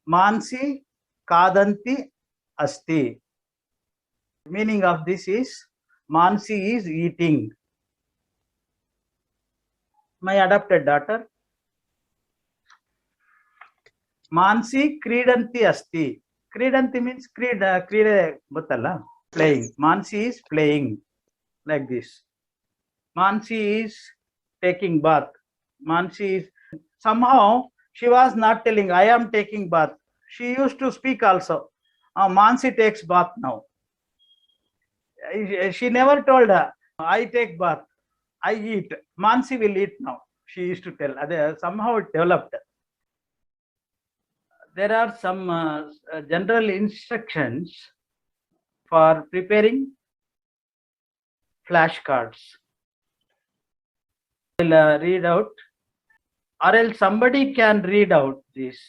Mansi Kadanti Asti. Meaning of this is Mansi is eating. My adopted daughter. Mansi Kridanti Asti. Kridanti means krida gottalla, playing. Mansi is playing, like this. Mansi is taking bath. Mansi is, somehow she was not telling I am taking bath. She used to speak also. Mansi takes bath now. She never told her I take bath, I eat. Mansi will eat now. She used to tell. Somehow it developed. There are some general instructions for preparing flashcards. I'll read out, or else somebody can read out this.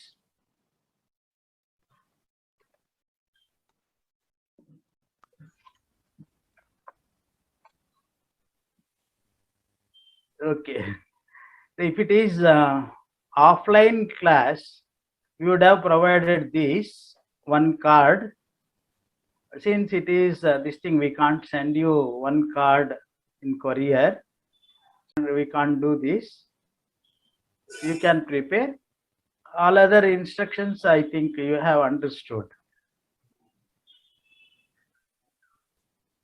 Okay. If it is offline class, we would have provided this one card. Since it is this thing, we can't send you one card in courier. We can't do this. You can prepare. All other instructions, I think you have understood.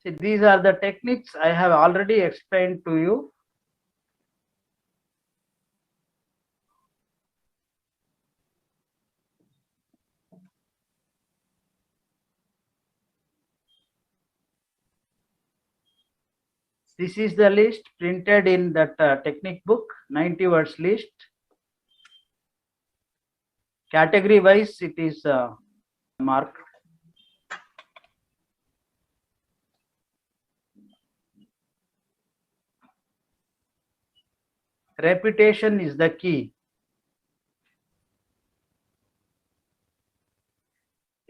See, these are the techniques I have already explained to you. This is the list printed in that technique book, 90 words list. Category wise, it is marked. Repetition is the key.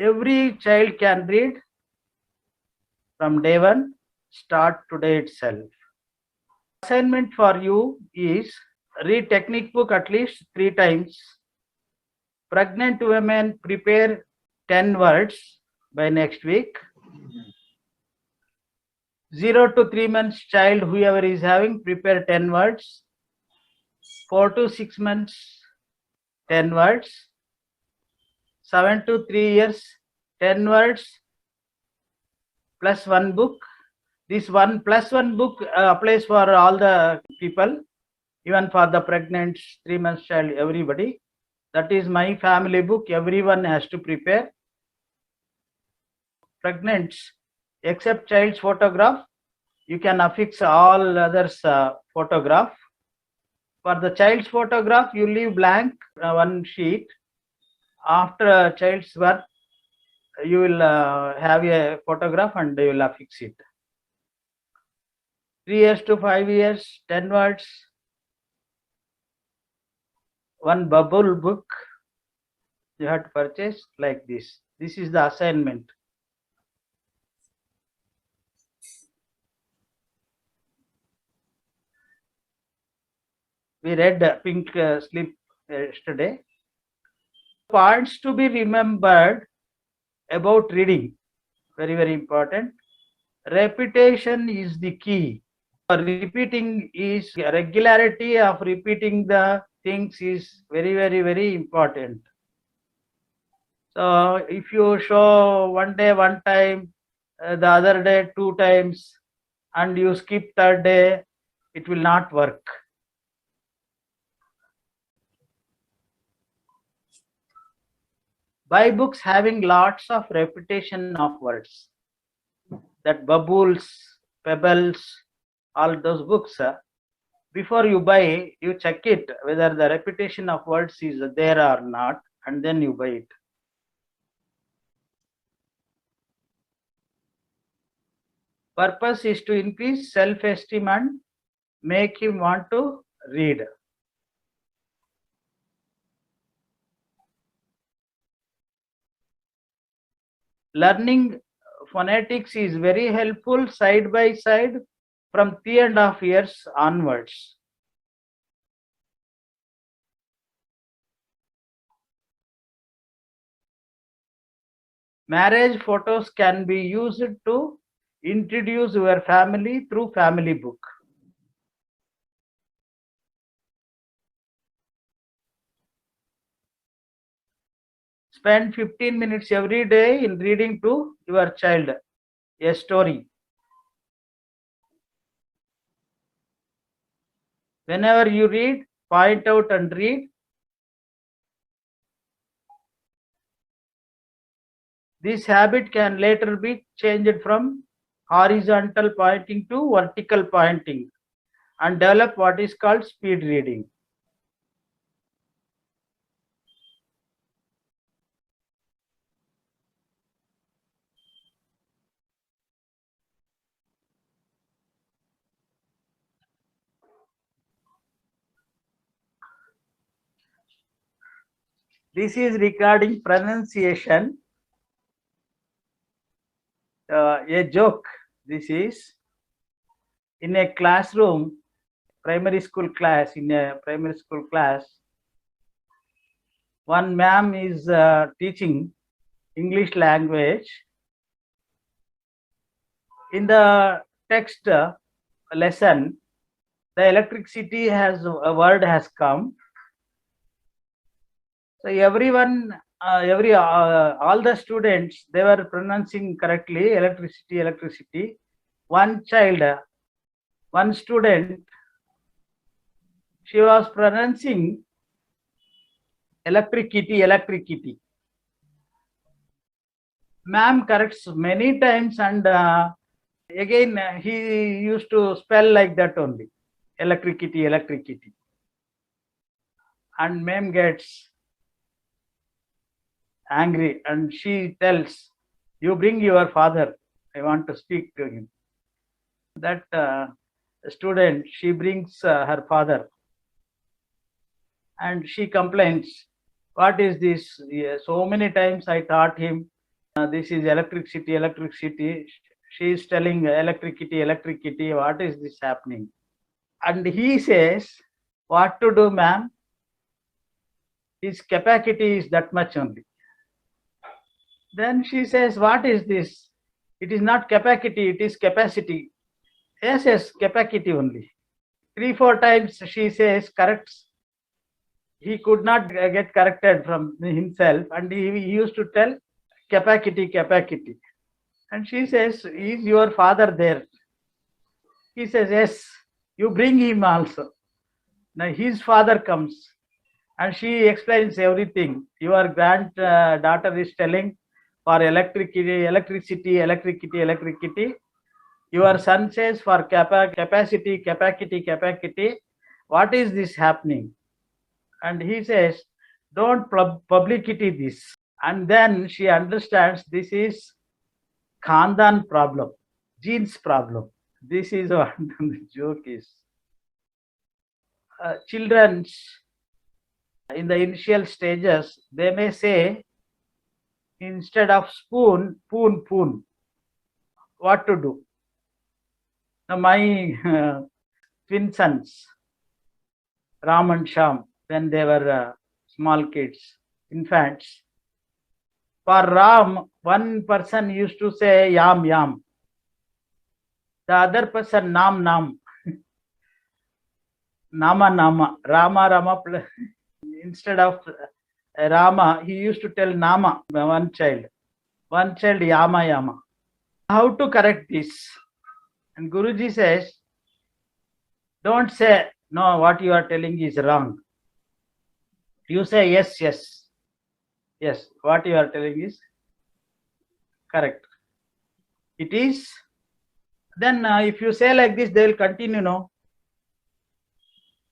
Every child can read from day one, start today itself. Assignment for you is read technique book at least 3 times. Pregnant women prepare 10 words by next week. 0 to 3 months child, whoever is having, prepare 10 words. 4 to 6 months, 10 words. 7 to 3 years, 10 words plus 1 book. This 1 plus 1 book applies for all the people, even for the pregnant, 3 months child, everybody. That is my family book. Everyone has to prepare. Pregnant, except child's photograph, you can affix all others photograph. For the child's photograph, you leave blank one sheet. After a child's birth, you will have a photograph and you will affix it. 3 years to 5 years, 10 words. 1 bubble book you have to purchase like this. This is the assignment. We read Pink Slip yesterday. Points to be remembered about reading. Very, very important. Repetition is the key. Repeating is regularity of repeating the things is very, very, very important. So if you show one day 1 time, the other day 2 times, and you skip 3rd day, it will not work. Buy books having lots of repetition of words. That bubbles, pebbles, all those books. Before you buy, you check it whether the repetition of words is there or not, and then you buy it. Purpose is to increase self-esteem and make him want to read. Learning phonetics is very helpful side by side from 3.5 years onwards. Marriage photos can be used to introduce your family through family book. Spend 15 minutes every day in reading to your child a story. Whenever you read, point out and read. This habit can later be changed from horizontal pointing to vertical pointing and develop what is called speed reading. This is regarding pronunciation. A joke. This is in a classroom, primary school class. In a primary school class, one ma'am is teaching English language. In the text lesson, the electricity has a word has come. So everyone, all the students, they were pronouncing correctly electricity, electricity. one child, one student, she was pronouncing electric kitty, electric kitty. Ma'am corrects many times, and again he used to spell like that only, electric kitty, electric kitty. And ma'am gets angry and she tells, you bring your father, I want to speak to him. That student, she brings her father and she complains, what is this? So many times I taught him, this is electricity, electricity. She is telling electricity, electricity, what is this happening? And he says, what to do, ma'am? His capacity is that much only. Then she says, what is this? It is not capacity, it is capacity. Yes, yes, capacity only. 3-4 times she says, corrects. He could not get corrected from himself, and he used to tell capacity, capacity. And she says, is your father there? He says, yes, you bring him also. Now his father comes and she explains everything. Your granddaughter is telling for electricity, electricity, electricity, electricity. Your son says for capacity, capacity, capacity. What is this happening? And he says, don't publicity this. And then she understands this is Khandan problem, genes problem. This is what the joke is. Children in the initial stages, they may say, instead of spoon, poon, poon. What to do? Now my twin sons, Ram and Sham, when they were small kids, infants, for Ram, one person used to say yam, yam. The other person, nam, nam. Nama, nama. Rama, Rama. Instead of Rama, he used to tell Nama, one child. One child, Yama, Yama. How to correct this? And Guruji says, don't say, no, what you are telling is wrong. You say, yes, yes. Yes, what you are telling is correct. It is. Then if you say like this, they will continue, no?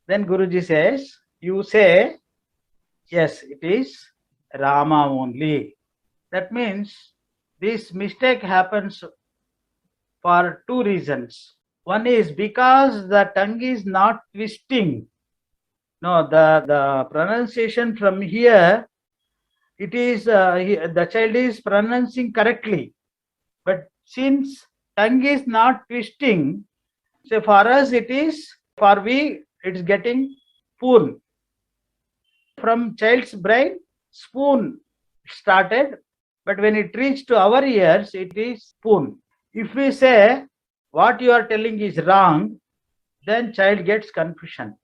Then Guruji says, you say, yes, it is Rama only. That means this mistake happens for 2 reasons. One is because the tongue is not twisting. No, the pronunciation from here, it is the child is pronouncing correctly. But since tongue is not twisting, so for us it is, for we, it's getting poon. From child's brain, spoon started, but when it reached to our ears, it is spoon. If we say what you are telling is wrong, then child gets confusion.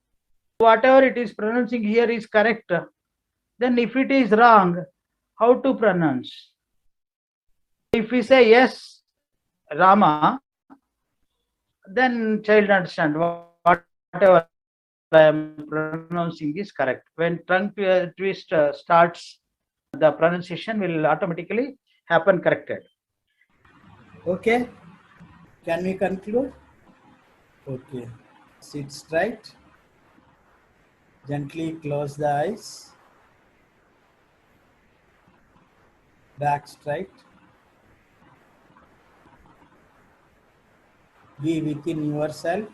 Whatever it is pronouncing here is correct. Then if it is wrong, how to pronounce? If we say yes, Rama, then child understand whatever I am pronouncing is correct. When tongue twist starts, the pronunciation will automatically happen corrected. Okay, can we conclude? Okay, sit straight, gently close the eyes, back straight, be within yourself.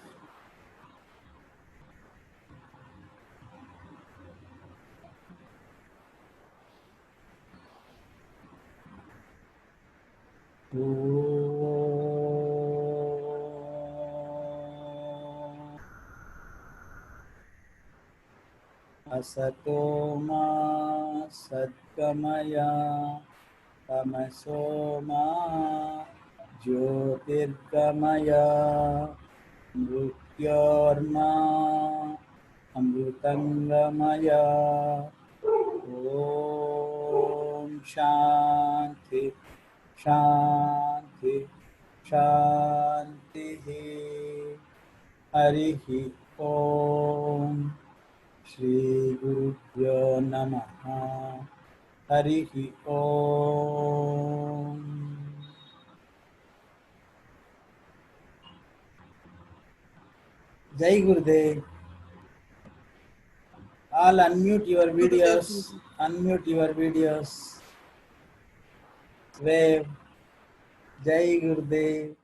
Asato ma sadgamaya tamaso ma jyotirgamaya mrityorma amrutangamaya. Om Shanti Shanti शान्तिः हरिः ॐ श्रीगुरुभ्यो नमः हरिः ॐ Jai Gurudev. All unmute your videos. Unmute your videos. Wave. Jai Gurudev.